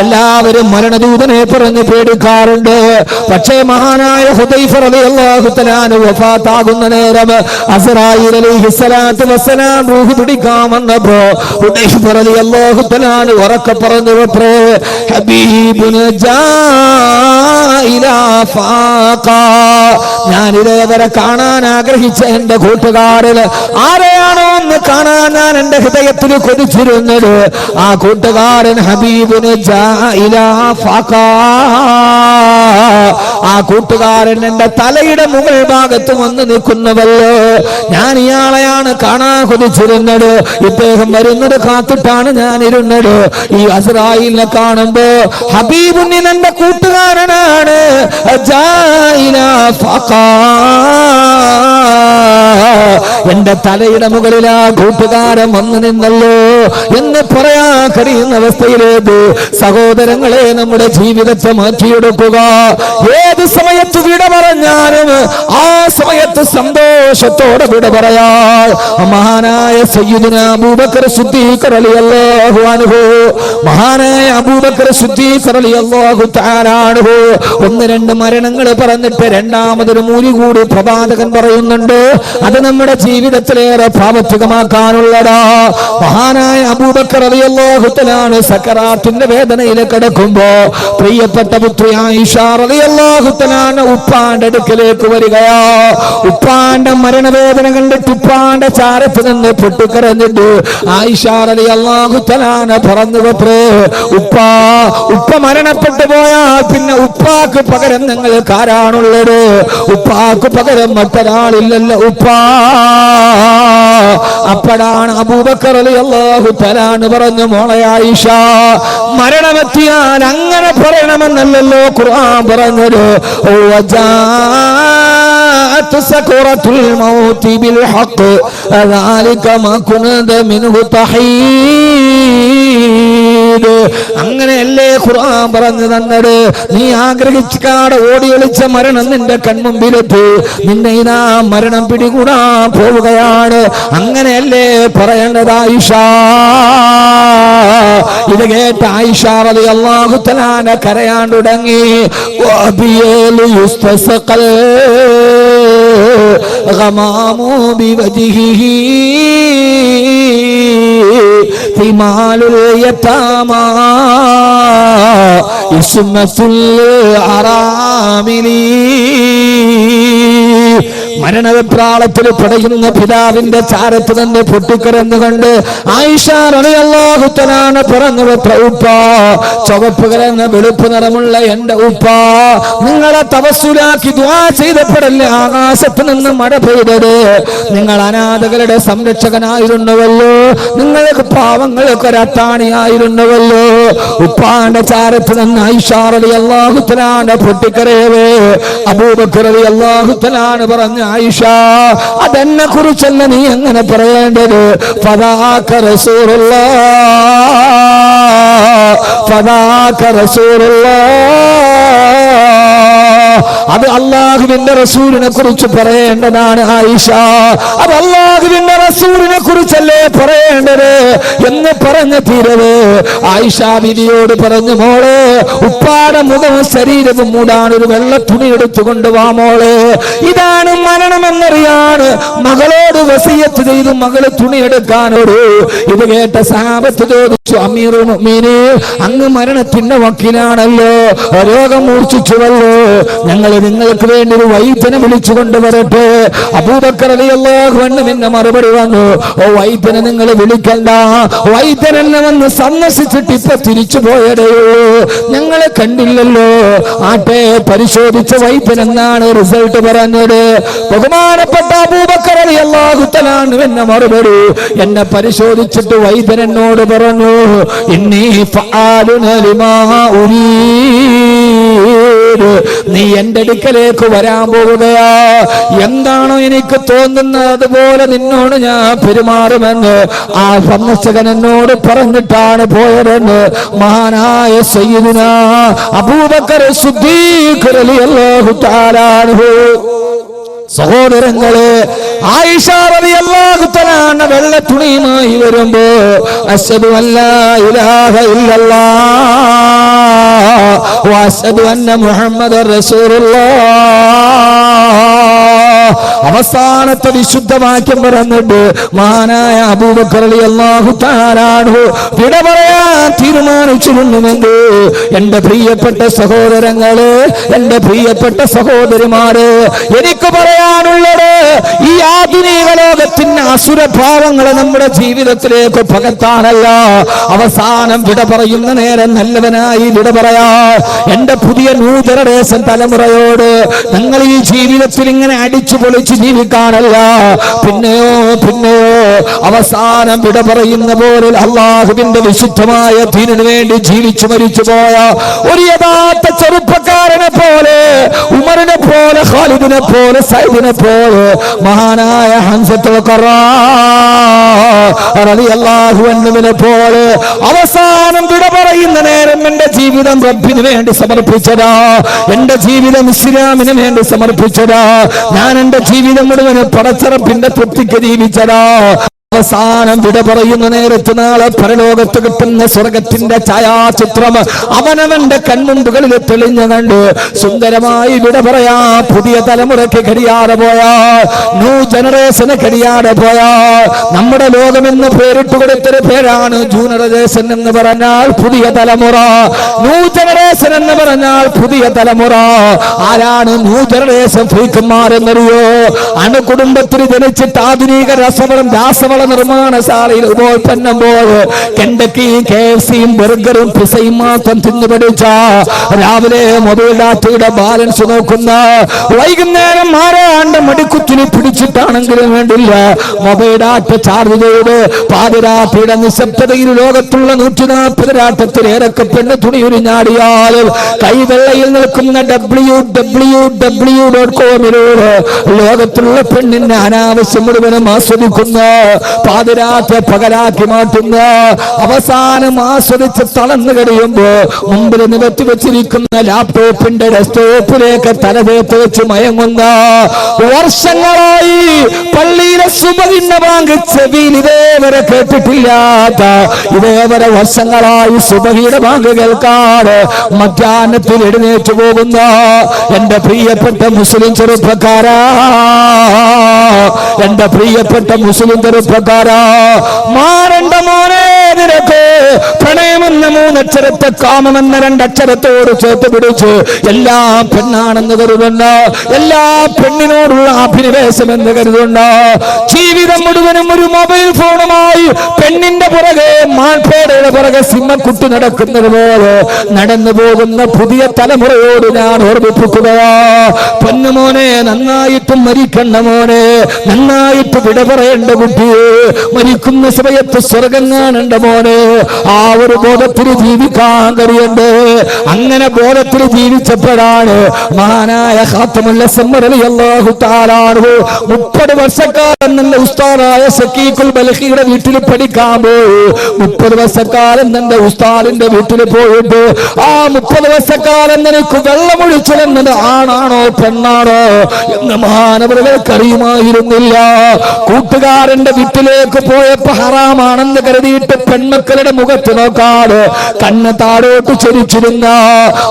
എല്ലാവരും മരണദൂതനെ പറഞ്ഞ് പേടിക്കാറുണ്ട്. പക്ഷേ മഹാനായ ഹുദൈഫ റളിയല്ലാഹു തആല അൻഹു വഫാത്താകുന്ന നേരം അസ്റായീൽ അലൈഹിസ്സലാത്തു വസ്സലാം റൂഹ് പിടിക്കാൻ വന്നപ്പോ ഹുദൈഫ റളിയല്ലാഹു തആല അൻഹു ഉറക്കെ പറഞ്ഞു, ഹബീബുന ജാഇലാ ഫാഖാ, ഞാൻ ഇതേവരെ കാണാൻ ആഗ്രഹിച്ച എന്റെ കൂട്ടുകാരിൽ ആരെയാണോ ഒന്ന് കാണാൻ ഞാൻ എന്റെ ഹൃദയത്തിൽ കൊതിച്ചിരുന്നത്, ആ കൂട്ടുകാരൻ ഹബീബുന് ജാഇലാ ഫാഖാ. ആ കൂട്ടുകാരൻ എന്റെ തലയുടെ മുകൾ ഭാഗത്ത് വന്ന് നിൽക്കുന്നവല്ലോ. ഞാൻ ഇയാളെയാണ് കാണാൻ കൊതിച്ചിരുന്നത്. ഇദ്ദേഹം വരുന്നത് കാത്തിട്ടാണ് ഞാൻ ഇരുന്നത്. ഈ അസ്റായീലിനെ കാണുമ്പോ ഹബീബുന് എന്റെ കൂട്ടുകാരനാണ് ജാഇലാ ഫാഖാ, എന്റെ തലയുടെ മുകളിൽ ആ കൂട്ടുകാരൻ വന്നു നിന്നല്ലോ എന്ന് പറയാൻ കഴിയുന്ന അവസ്ഥയിലേക്ക് സഹോദരങ്ങളെ നമ്മുടെ ജീവിതത്തെ മാറ്റിയെടുക്കുക. ഏത് സമയത്ത് വിട പറഞ്ഞാലും ആ സമയത്ത് സന്തോഷത്തോടെ വിട പറയാൻ മഹാനായ സയ്യിദുനാ അബൂബക്കർ സിദ്ദീഖ് റളിയല്ലാഹു അൻഹു, മഹാനായ അബൂബക്കർ സിദ്ദീഖ് റളിയല്ലാഹു തആല അൻഹു 1-2 മരണങ്ങൾ പറഞ്ഞിട്ട് രണ്ടാമതൊരു മൂലി കൂടി പ്രവാചകൻ പറയുന്നുണ്ട്. അത് നമ്മുടെ ജീവിതത്തിലേറെ പ്രാവർത്തികമാക്കാനുള്ളതാ. മഹാനായ അബൂബക്കർ റളിയല്ലാഹു തആല സക്കറാത്തിന്റെ വേദനയിൽ കിടക്കുമ്പോ പ്രിയപ്പെട്ട പുത്രി ആയിഷ റളിയല്ലാഹു തആല ഉപ്പാന്റെ അടുക്കലേക്ക് വരികയാ. ഉപ്പാന്റെ മരണവേദന കണ്ടിട്ട് ഉപ്പാന്റെ ചാരത്ത് നിന്ന് പൊട്ടിക്കരഞ്ഞിട്ട് ആയിഷ റളിയല്ലാഹു തആല പറഞ്ഞു, ഉപ്പ മരണപ്പെട്ടു പോയാൽ പിന്നെ ഉപ്പാക്ക് പകരം നിങ്ങൾക്ക് ആരാണുള്ളത്? ഉപ്പാക്ക് പകരം മറ്റൊരാളില്ലല്ലോ ഉപ്പാ. അപ്പോഴാണ് അബൂബക്കർ റളിയല്ലാഹു തആല പറഞ്ഞു, മോളെ ആയിഷ, മരണമെത്തിയാൽ അങ്ങനെ പറയണമെന്നല്ലല്ലോ ഖുർആൻ പറഞ്ഞത്. സക്റത്തുൽ മൗതി ബിൽ ഹഖ് ദാലിക മാ കുൻത മിൻഹു തഹീദ്. അങ്ങനെയല്ലേ ഖുർആൻ പറഞ്ഞു തന്നത്? നീ ആഗ്രഹിക്കാതെ ഓടി ഒളിച്ച മരണം നിന്റെ കൺമുമ്പിലെത്തി, നിന്നെ ഇതാ മരണം പിടികൂടാൻ പോവുകയാണ്. അങ്ങനെയല്ലേ പറയേണ്ടത് ആയിഷ? ഇത് കേട്ട ആയിഷ റളിയല്ലാഹു തആല കരയാൻ തുടങ്ങി. വബിയലു യുസ്തസഖൽ ഗമാമു ബിവജ്ഹിഹി ഹിമാലുൽ യതാമാ ഇസ്മത്തുൽ അറാമിലി. മരണവെപ്രാളത്തിൽ പടയുന്ന പിതാവിന്റെ ചാരത്ത് തന്നെ പൊട്ടിക്കരന്നുകൊണ്ട് ആയിഷ റളിയല്ലാഹു തആല പറഞ്ഞു, ഉപ്പ, ചുവപ്പ് കലർന്ന വെളുപ്പ് നിറമുള്ള എന്റെ ഉപ്പ, നിങ്ങളെ തവസ്സുലാക്കി ദുആ ചെയ്തപ്പോഴല്ലേ ആകാശത്ത് നിന്ന് മഴ പെയ്തത്? നിങ്ങൾ അനാഥകളുടെ സംരക്ഷകനായിരുന്നുവല്ലോ, നിങ്ങൾക്ക് പാവങ്ങൾക്ക് ഒരത്താണിയായിരുന്നുവല്ലോ. ഉപ്പാന്റെ ചാരത്ത് നിന്ന് ആയിഷ റളിയല്ലാഹു തആല പൊട്ടിക്കരയവേ അബൂബക്കർ റളിയല്ലാഹു തആല പറഞ്ഞു, ആയിഷ, അതെന്നെ കുറിച്ചല്ല നീ എങ്ങനെ പറയേണ്ടത്? ഫദാക റസൂലുള്ളാഹ്, ഫദാക റസൂലുള്ളാഹ്. അത് അള്ളാഹുവിന്റെ റസൂലിനെ കുറിച്ച് പറയേണ്ടതാണ് ആയിഷ. അത് അള്ളാഹുവിന്റെ റസൂലിനെ കുറിച്ചല്ലേ പറയേണ്ടത് എന്ന് പറഞ്ഞ തീരവ് ആയിഷ ബീവിയോട് പറഞ്ഞു, മോളെ ഉപ്പാടെ മുഖവും ശരീരവും മൂടാൻ ഒരു വെള്ള തുണി എടുത്തു കൊണ്ടുവാ മോളെ, ഇതാണ് മരണമെന്നറിയാണ് മകളോട് വസിയത്ത് ചെയ്തു മകള് തുണി എടുക്കാനോട്. ഇത് കേട്ട സഹാബത്ത് ചോദിച്ചു, അമീറുൽ മുഅ്മിനീൻ അങ്ങ് മരണത്തിന്റെ വക്കീലാണല്ലോ, രോഗം മൂർച്ഛിച്ചുവല്ലോ, ഞങ്ങൾ നിങ്ങൾക്ക് വേണ്ടി ഒരു വൈദ്യനെ വിളിച്ചു കൊണ്ടുവരട്ടെ? അബൂബക്കർ റളിയല്ലാഹു അൻഹു പിന്നെ മറുപടി വന്നു, ഓ വൈദ്യനെ നിങ്ങൾ വിളിക്കണ്ട, വൈദ്യൻ എന്നെ വന്ന് സന്ദർശിച്ചിട്ട് ഇപ്പൊ തിരിച്ചു പോയതേയുള്ളൂ, ഞങ്ങളെ കണ്ടില്ലല്ലോ. ആട്ടെ, പരിശോധിച്ച വൈദ്യൻ എന്നാണ് റിസൾട്ട് പറഞ്ഞത്? ബഹുമാനപ്പെട്ട അബൂബക്കർ റളിയല്ലാഹു തആല എന്നെ മറുപടി, എന്നെ പരിശോധിച്ചിട്ട് വൈദ്യൻ എന്നോട് പറഞ്ഞു, ഇന്നി ഫഅലുന ലിമാ ഉരീദ്, നീ എന്റെ അടുക്കലേക്ക് വരാൻ പോവുകയാ, എന്താണോ എനിക്ക് തോന്നുന്നത് അതുപോലെ നിന്നോട് ഞാൻ പെരുമാറുമെന്ന് ആ സന്ദർശകൻ എന്നോട് പറഞ്ഞിട്ടാണ് പോയതെന്ന് മഹാനായ സയ്യിദുനാ അബൂബക്കർ സിദ്ദീഖ് റളിയല്ലാഹു തആല അൻഹു. സഹോദരങ്ങളെ, ആയിഷ റളിയല്ലാഹു തആല വെള്ള തുണിയുമായി വരുമ്പോ അശ്ഹദു അല്ലാ ഇലാഹ ഇല്ലല്ലാഹ് വ അശ്ഹദു അന്ന മുഹമ്മദർ റസൂലുള്ളാഹ് അവസാനത്തെ വിശുദ്ധവാക്യം പറഞ്ഞിട്ട് മഹാനായ അബൂബക്കർ റളിയല്ലാഹു തആല അൻഹു വിട പറയാൻ തീരുമാനിച്ചിരുന്നുവെങ്കിൽ എന്റെ പ്രിയപ്പെട്ട സഹോദരങ്ങളെ, എന്റെ പ്രിയപ്പെട്ട സഹോദരിമാരെ, എനിക്ക് പറയാനുള്ളത് ഈ ആധുനിക ലോകത്തിന്റെ അസുരഭാവങ്ങളെ നമ്മുടെ ജീവിതത്തിലേക്ക് പകർത്താനല്ല, അവസാനം വിട പറയുന്ന നേരം നല്ലവനായി വിട പറയാ എന്റെ പുതിയ ന്യൂ ജനറേഷൻ തലമുറയോട് നിങ്ങൾ ഈ ജീവിതത്തിൽ ഇങ്ങനെ അടിച്ചു പൊളിച്ച് ജീവിക്കാനല്ല, പിന്നെയോ അവസാനം വിട പറയുന്ന പോലെ അള്ളാഹുവിന്റെ വിശുദ്ധമായ ദീനിനു വേണ്ടി ജീവിച്ചു മരിച്ചു പോയ ഒരു യഥാർത്ഥ ചെറുപ്പക്കാരനെ പോലെ, ഉമറിനെ പോലെ, ഖാലിദിനെ പോലെ, സൈദിനെ പോലെ, മഹാനായ ഹംസത്തുൽ ഖറാഅ് റളിയല്ലാഹു അൻഹുവിനെ പോലെ അവസാനം വിട പറയുന്ന നേരം എന്റെ ജീവിതം റബ്ബിന് വേണ്ടി സമർപ്പിച്ചതാ, എന്റെ ജീവിതം ഇസ്ലാമിന് വേണ്ടി സമർപ്പിച്ചതാ, ഞാൻ എന്റെ ജീവിതം മുഴുവൻ പടച്ചറപ്പിന്റെ തൃപ്തിക്ക് ജീവിച്ചതാ. അവസാനം വിട പറയുന്ന നേരത്ത് നാളെ പരലോകത്ത് കിട്ടുന്ന സ്വർഗത്തിന്റെ ഛായാചിത്രം അവനവന്റെ കൺമുമ്പുകളിൽ തെളിഞ്ഞു കണ്ട് സുന്ദരമായി വിട പറയാ പുതിയ തലമുറയ്ക്ക് കഴിയാതെ പോയാൽ, ന്യൂ ജനറേഷന് കഴിയാതെ പോയാൽ, നമ്മുടെ ലോകമെന്ന് പേരിട്ട് കൊടുത്തൊരു പേരാണ് ന്യൂ ജനറേഷൻ എന്ന് പറഞ്ഞാൽ പുതിയ തലമുറ, ന്യൂ ജനറേഷൻ എന്ന് പറഞ്ഞാൽ പുതിയ തലമുറ. ആരാണ് ന്യൂ ജനറേഷൻ ഫ്രീക്കന്മാരെന്നറിയോ? അണുകുടുംബത്തിൽ ജനിച്ചിട്ട് ആധുനിക രാസവളം നിർമ്മാണശാലയിൽ ഉപോൽപ്പന്നം പോലെ കെൻഡക്കി, KFCയും ബർഗറും പിസയും മാത്രം തിന്നു പഠിച്ച, രാവിലെ മൊബൈൽ ഡാറ്റയുടെ ബാലൻസ് നോക്കുന്ന, വൈകുന്നേരം ആരാണ്ട് മടിക്കുത്തിനെ പിടിച്ചിട്ടാണെങ്കിലും വേണ്ടില്ല മൊബൈൽ ഡാറ്റ ചാർജ് ചെയ്ത് പാതിരാത്രിയുടെ നിശബ്ദതയിൽ ലോകത്തുള്ള 140 രാട്ടത്തിലേറൊക്കെ പെണ്ണ് തുണിയുരിഞ്ഞാടിയാലും കൈവെള്ളയിൽ നിൽക്കുന്ന www.com-ലൂടെ ലോകത്തുള്ള പെണ്ണിന്റെ അനാവശ്യം മുഴുവനും ആസ്വദിക്കുന്ന, പാതിരാത്രി പകലാക്കി മാറ്റുന്ന, അവസാനം ആസ്വദിച്ച് തളർന്നു കഴിയുമ്പോ മുമ്പിൽ നികത്തി വെച്ചിരിക്കുന്ന ലാപ്ടോപ്പിന്റെ ഡെസ്ക്ടോപ്പിലേക്ക് തലവേത്ത് വെച്ച് മയങ്ങുന്ന, വർഷങ്ങളായി പള്ളിയിലെ സുബഹിന്റെ ബാങ്ക് ചെവിയിൽ ഇതേവരെ കേട്ടിട്ടില്ലാത്ത, ഇതേവരെ വർഷങ്ങളായി സുബഹിയുടെ ബാങ്ക് കേൾക്കാതെ മധ്യാഹ്നത്തിൽ എഴുന്നേറ്റ് പോകുന്ന എന്റെ പ്രിയപ്പെട്ട മുസ്ലിം ചെറുപ്പക്കാരാ, എന്റെ പ്രിയപ്പെട്ട മുസ്ലിം ചെറുപ്പക്കാരാ, മാറണ്ട മോനെ, നിനക്ക് പ്രണയമെന്ന 3 അക്ഷരത്തെ കാമമെന്ന 2 അക്ഷരത്തോട് ചേർത്ത് പിടിച്ച് എല്ലാ പെണ്ണാണെന്ന് കരുതുന്ന, എല്ലാ പെണ്ണിനോടുള്ള അഭിനിവേശം എന്ന് കരുതുന്ന, ജീവിതം മുഴുവനും ഒരു മൊബൈൽ ഫോണുമായി പെണ്ണിന്റെ പുറകെ, മാൾപേടയുടെ പുറകെ സിംഹക്കുട്ടി നടക്കുന്നത് പോലെ നടന്നു പോകുന്ന പുതിയ തലമുറയോട് ഞാൻ ഓർമ്മിപ്പിക്കുകയാ, പൊന്നുമോനെ, നന്നായിട്ട് മരിക്കണ്ട മോനെ, നന്നായിട്ട് വിട പറയേണ്ട കുട്ടിയെ, മരിക്കുന്ന സമയത്ത് സ്വർഗം കാണേണ്ട മോനെ. ആ ഒരു ബോധത്തിൽ ജീവിക്കാൻ കഴിയണ്ടേ. അങ്ങനെ ബോധത്തിൽ ജീവിച്ചപ്പോഴാണ് മഹാനായ ഖാത്തമുൽ അസ്മ റളിയല്ലാഹു തആല അൻഹു 30 വർഷക്കാലം നല്ല ഉസ്താദായ സക്കീഖുൽ ബൽഖിയുടെ വീട്ടിൽ പഠിക്കാൻ പോയി. 30 വർഷക്കാലം തന്റെ ഉസ്താദിന്റെ വീട്ടിൽ പോയിട്ട് ആ 30 വർഷക്കാലം നിനക്ക് വെള്ളമൊഴിച്ചിരുന്നത് ആണാണോ പെണ്ണാണോ എന്ന് മഹാനവറുകൾക്ക് അറിയുമായിരുന്നില്ല. കൂട്ടുകാരന്റെ വീട്ടിലേക്ക് പോയപ്പോ ഹറാമാണെന്ന് കരുതിയിട്ട് പെൺമക്കളുടെ മുഖത്ത് നോക്കാതെ കണ്ണ് താഴോട്ട് ചരിച്ചിരുന്ന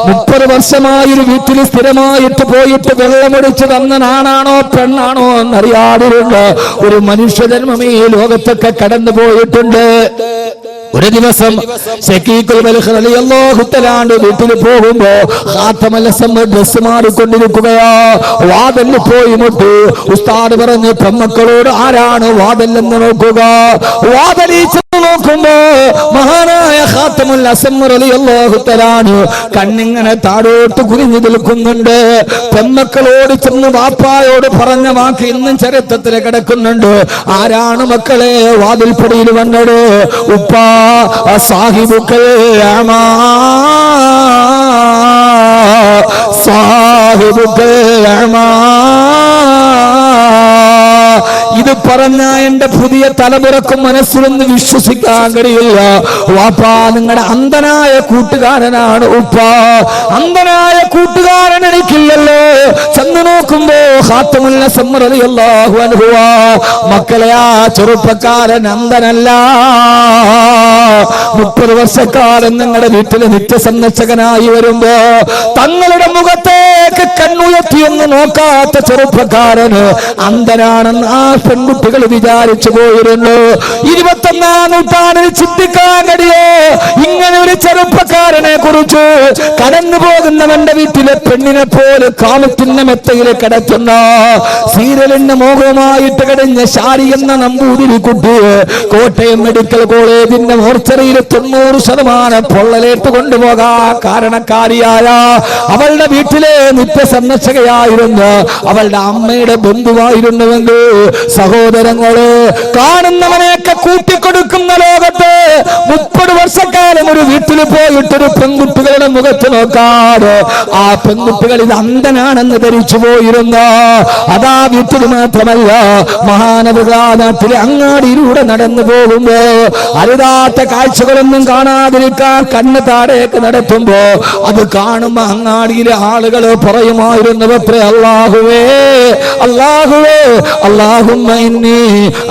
30 വർഷമായൊരു വീട്ടിൽ സ്ഥിരമായിട്ട് പോയിട്ട് വെള്ളമൊഴിച്ച് തന്നനാണാണോ പെണ്ണാണോ എന്നറിയാതിരുന്ന ഒരു മനുഷ്യജന്മം ഈ ലോകത്തൊക്കെ കടന്നു പോയിട്ടുണ്ട്. ഒരു ദിവസം സക്കീഖുൽ ബൽഖി റളിയല്ലാഹു തആല വീട്ടിൽ പോകുമ്പോ ഖാത്തമുൽ അസ്മ ഡ്രസ് മാറിക്കൊണ്ടിരിക്കുകയാ. വാതിലിൽ പോയി മുട്ടി. ഉസ്താദ് പറഞ്ഞു പെൺമക്കളോട് ആരാണ് വാതിലെന്ന് നോക്കുക. വാതിലിൽ നോക്കുമ്പോ മഹാനായ ഖാത്തമുൽ അസ്മ റളിയല്ലാഹു തആല കണ്ണിങ്ങനെ താഴോട്ട് കുനിഞ്ഞു നിൽക്കുന്നുണ്ട്. പെൺമക്കളോട് ചെന്ന് വാപ്പായോട് പറഞ്ഞ വാക്ക് ഇന്നും ചരിത്രത്തിൽ കിടക്കുന്നുണ്ട്. ആരാണ് മക്കളെ വാതിൽപ്പടിയിൽ വന്നത്? ഉപ്പാ സാഹിബുക്കൽ അമാ സാഹിബുക്കൽ അമാ. ഇത് പറഞ്ഞ എന്റെ പുതിയ തലമുറക്കും മനസ്സിലൊന്ന് വിശ്വസിക്കാൻ കഴിയില്ല. വാപ്പാ നിങ്ങളുടെ അന്ധനായ കൂട്ടുകാരനാണ് ഉപ്പ. അന്ധനായ കൂട്ടുകാരൻ എനിക്കില്ലല്ലോ. ചെന്ന് നോക്കുമ്പോ ഖാത്തമുൽ അസ്മ റളിയല്ലാഹു അൻഹു മക്കളെ ആ ചെറുപ്പക്കാരൻ അന്ധനല്ല. 30 വർഷക്കാലം നിങ്ങളുടെ വീട്ടിൽ നിത്യസന്ദർശകനായി വരുമ്പോ തങ്ങളുടെ മുഖത്തേക്ക് കണ്ണുയർത്തിയൊന്ന് നോക്കാത്ത ചെറുപ്പക്കാരന് അന്ധനാണെന്ന് ആ പെൺകുട്ടികൾ വിചാരിച്ചു പോയിരുന്നു. 21ാം നൂറ്റാണ്ടിൽ ചിന്തിക്കാൻ കഴിയോ ഇങ്ങനെ ഒരു ചെറുപ്പക്കാരനെ കുറിച്ച്? കടന്നു പോകുന്നവന്റെ വീട്ടിലെ പെണ്ണിനെ പോലെ കാമത്തിന്റെ മെത്തയിൽ കിടത്തുന്ന സീരിയലിന്റെ മോഹമായിട്ട് കഴിഞ്ഞ ശാരി എന്ന നമ്പൂതിരി കുട്ടി കോട്ടയം മെഡിക്കൽ കോളേജിന്റെ മോർച്ചറിയിൽ 90% പൊള്ളലേറ്റ് കൊണ്ടുപോകാൻ കാരണക്കാരിയായ അവളുടെ വീട്ടിലെ നിത്യസന്ദർശകയായിരുന്നു. അവളുടെ അമ്മയുടെ ബന്ധുവായിരുന്നുവെങ്കിൽ സഹോദരങ്ങള് കാണുന്നവനെയൊക്കെ കൂട്ടിക്കൊടുക്കുന്ന ലോകത്ത് 30 വർഷക്കാലം ഒരു വീട്ടിൽ പോയിട്ടൊരു പെൺകുട്ടികളുടെ മുഖത്ത് നോക്കാതെ ആ പെൺകുട്ടികൾ ഇത് അന്ധനാണെന്ന് ധരിച്ചു പോയിരുന്ന അതാ വീട്ടിൽ മാത്രമല്ല മഹാനവകാ നാട്ടിലെ അങ്ങാടിയിലൂടെ നടന്നു പോകുമ്പോ അരുതാത്ത കാഴ്ചകളൊന്നും കാണാതിരിക്കാൻ കണ്ണ് താഴേക്ക് നടത്തുമ്പോ അത് കാണുമ്പോ അങ്ങാടിയിലെ ആളുകൾ പറയുമായിരുന്നു അത്രേ, അല്ലാഹുവേ അല്ലാഹുവേ അല്ലാഹുമ്മ ഇന്നി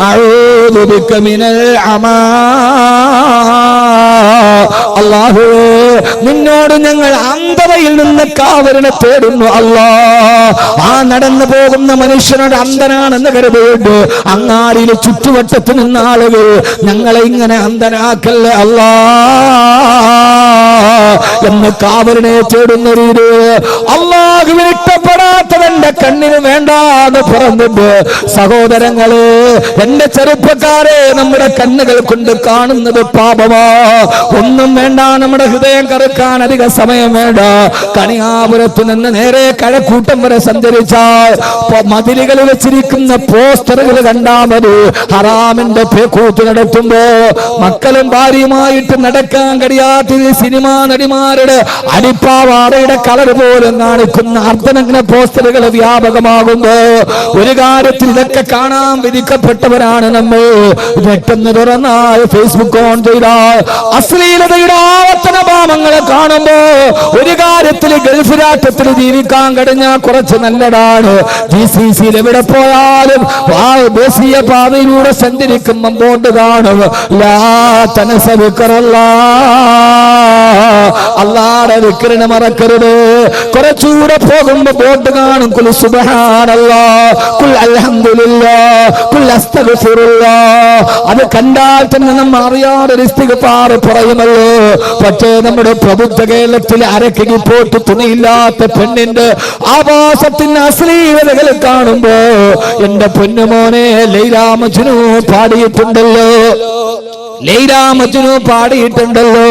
അഊദു ബിക മിനൽ അമാ. അല്ലാഹുവേ നിന്നോട് ഞങ്ങൾ അന്ധതയിൽ നിന്ന് കാവലിനെ തേടുന്നു അല്ലാ. ആ നടന്നു പോകുന്ന മനുഷ്യനോട് അന്ധനാണെന്ന് കരുതിയിട്ട് അങ്ങാടിയിലെ ചുറ്റുവട്ടത്ത് നിന്ന ആളുകൾ ഞങ്ങളെ ഇങ്ങനെ അന്ധനാക്കല്ലേ അല്ലാ എന്ന് കാവലിനെ തേടുന്ന രീതി അല്ലാഹുവിന് ഇഷ്ടപ്പെടാത്തവന്റെ കണ്ണിന് വേണ്ടാന്ന് പറഞ്ഞിട്ട് സഹോദരങ്ങളെ എന്റെ ചെറുപ്പക്കാരെ നമ്മുടെ കണ്ണുകൾ കൊണ്ട് കാണുന്നത് പാപമാ. ഒന്നും വേണ്ട, നമ്മുടെ ഹൃദയം കറുക്കാൻ അധിക സമയം വേണ്ട. കണിയാപുരത്ത് നിന്ന് നേരെ കഴക്കൂട്ടം വരെ സഞ്ചരിച്ചാൽ മതിലുകളിൽ വെച്ചിരിക്കുന്ന പോസ്റ്ററുകൾ കണ്ടാൽ മതി. ഹറാമിന്റെ പേക്കൂത്ത് നടത്തുമ്പോ മക്കളും ഭാര്യയുമായിട്ട് നടക്കാൻ കഴിയാത്ത സിനിമാ നടിമാരുടെ അടിപ്പാവാടയുടെ കളർ പോലും കാണിക്കുന്ന അർദ്ധനഗ്ന പോസ്റ്ററുകൾ വ്യാപകമാകുമ്പോ ഒരു കാര്യത്തിൽ ഇതൊക്കെ കാണാൻ വിധിക്കപ്പെട്ടവരാണ് നമ്മൾ. പെട്ടെന്ന് തുറന്നാൽ ഫേസ്ബുക്ക് ഓൺ ചെയ്താൽ അശ്ലീലതയുടെ ആവർത്തന ഭാവങ്ങളെ കാണുമ്പോ ഒരു കാര്യത്തിൽ ഗൾഫ് രാഷ്ട്രത്തിൽ ജീവിക്കാൻ കഴിഞ്ഞാൽ കുറച്ച് നല്ലതാണ്. GCCയിൽ എവിടെ പോയാലും ദേശീയ പാതയിലൂടെ സഞ്ചരിക്കുമ്പം ബോർഡ് കാണും ലാ തനസബിക്കറല്ലാ, അല്ലാഹുവിനെ ദിക്റിനെ മറക്കരുത്. കുറച്ചുകൂടെ പോകുമ്പോ ബോർഡ് കാണും കുൽ സുബ്ഹാനല്ലാഹ്, കുൽ അൽഹംദുലില്ലാഹ്, കുൽ അസ്തഗ്ഫിറുല്ലാഹ്. അത് കണ്ടാൽ തന്നെ നമ്മൾ അറിയാതെ ഇസ്തിഗ്ഫാർ പറയുമല്ലോ. പക്ഷേ നമ്മുടെ പ്രബുദ്ധ കേരളത്തിലെ അരക്കിനി പോട്ട് തുണിയില്ലാത്ത പെണ്ണിന്റെ ആഭാസത്തിന് അശ്ലീലതകൾ കാണുമ്പോ എന്റെ പൊന്നുമോനെ Laila Majnu പാടിയിട്ടുണ്ടല്ലോ, Laila Majnu പാടിയിട്ടുണ്ടല്ലോ.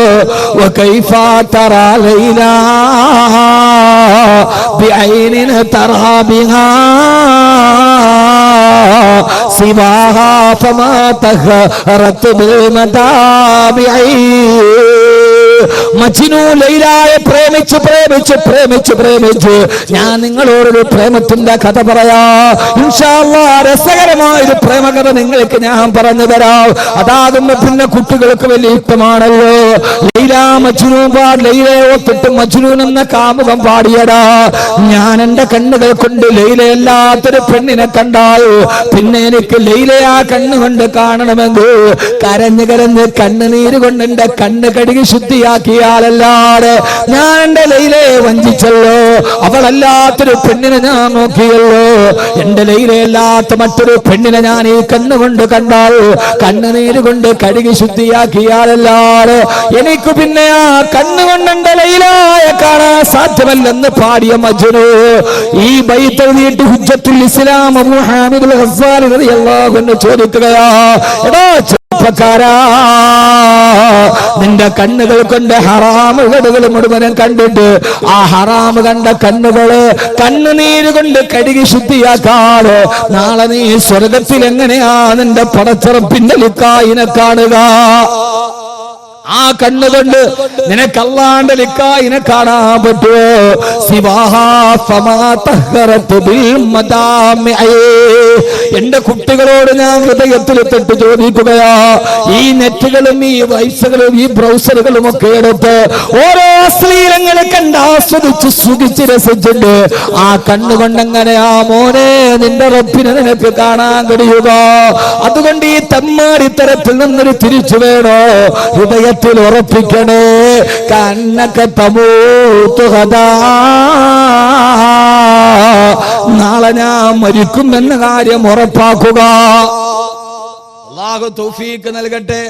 വകൈഫ തറാ Laila ബിഐനിൻ തറാ ബിഹാ സിവാഹാ ഫമാ തഹറതു ബിൽ മതാബിഇ. മജ്നൂ ലൈലയെ പ്രേമിച്ച് ഞാൻ നിങ്ങളോടൊരു പ്രേമത്തിന്റെ കഥ പറയാ. ഇൻഷാ അല്ലാഹ് രസകരമായൊരു പ്രേമകഥ നിങ്ങൾക്ക് ഞാൻ പറഞ്ഞു തരാം. അതാകുമ്പോ പിന്നെ കുട്ടികൾക്ക് വലിയ ഇഷ്ടമാണല്ലോ. ലൈല മജ്നൂ ലൈലയെ ഒത്തിട്ട് മജ്നൂൻ എന്ന കാമുകം പാടിയടാ. ഞാൻ എന്റെ കണ്ണുകൾ കൊണ്ട് ലൈലയല്ലാത്തൊരു പെണ്ണിനെ കണ്ടാൽ പിന്നെ എനിക്ക് ലൈലയെ ആ കണ്ണുകൊണ്ട് കാണണമെങ്കിൽ കരഞ്ഞ് കണ്ണുനീര് കൊണ്ട് എന്റെ കണ്ണ് കഴുകി ശുദ്ധിയാക്കിയാലല്ലാതെ ഞാൻ എന്റെ ലൈലയെ വഞ്ചിച്ചല്ലോ. അവളല്ലാത്തൊരു പെണ്ണിനെ ഞാൻ നോക്കിയല്ലോ. എന്റെ ലൈലയല്ലാത്ത മറ്റൊരു പെണ്ണിനെ ഞാൻ ഈ കണ്ണുകൊണ്ട് കണ്ടാൽ കണ്ണുനീര് കൊണ്ട് കഴുകി ശുദ്ധിയാക്കിയാലല്ലാതെ എനിക്ക് പിന്നെ ആ കണ്ണുകൊണ്ട് എന്റെ ലൈലയെ കാണാൻ സാധ്യമല്ലെന്ന് പാടിയ മജ്നൂ ഈ ബൈത്ത് എഴുതിയിട്ട് ഹുജ്ജത്തുൽ ഇസ്ലാം അബൂ ഹാമിദുൽ ഗസ്സാലി റളിയല്ലാഹു അൻഹു ചോദിക്കുകയാ, എടാ ചെറുപ്പക്കാരാ, നിന്റെ കണ്ണുകൾ കൊണ്ട് ഹറാമുകൾ മുഴുവനും കണ്ടിട്ട് ആ ഹറാമ് കണ്ട കണ്ണുകള് കണ്ണുനീര് കൊണ്ട് കഴുകി ശുദ്ധിയാക്കാറ് നാളെ നീ സ്വർഗത്തിൽ എങ്ങനെയാ നിന്റെ പടച്ചറപ്പിന്റെ ലിക്കായിനെ കാണുക? ആ കണ്ണുകൊണ്ട് നിനക്ക് അല്ലാഹുവിന്റെ ലിക്കായിനെ കാണാൻ പറ്റുമോ? സിവാഹാ ഫമാ തഹറതു ബിൽ മദാമിഇ. എന്റെ കുട്ടികളോട് ഞാൻ ഹൃദയത്തിൽ തൊട്ട് ചോദിക്കുകയാ, ഈ നെറ്റുകളും ഈ വൈസുകളും ഈ ബ്രൗസറുകളും ഒക്കെ എടുത്ത് ഓരോ അശ്ലീലങ്ങളെ കണ്ട് ആസ്വദിച്ച് സുഖിച്ച് രസിച്ചിട്ട് ആ കണ്ണുകൊണ്ട് എങ്ങനെയാ മോനെ നിന്റെ റബ്ബിനെ നിനക്ക് കാണാൻ കഴിയുക? അതുകൊണ്ട് ഈ തമ്മാടിത്തരത്തിൽ നിന്നൊരു തിരിച്ചു വേണോ? ഹൃദയത്തിൽ ഉറപ്പിക്കണേ. കണ്ണൊക്കെ നാളെ ഞാൻ മരിക്കും എന്ന കാര്യം ഉറപ്പാക്കുക. അല്ലാഹു തൗഫീഖ് നൽകട്ടെ.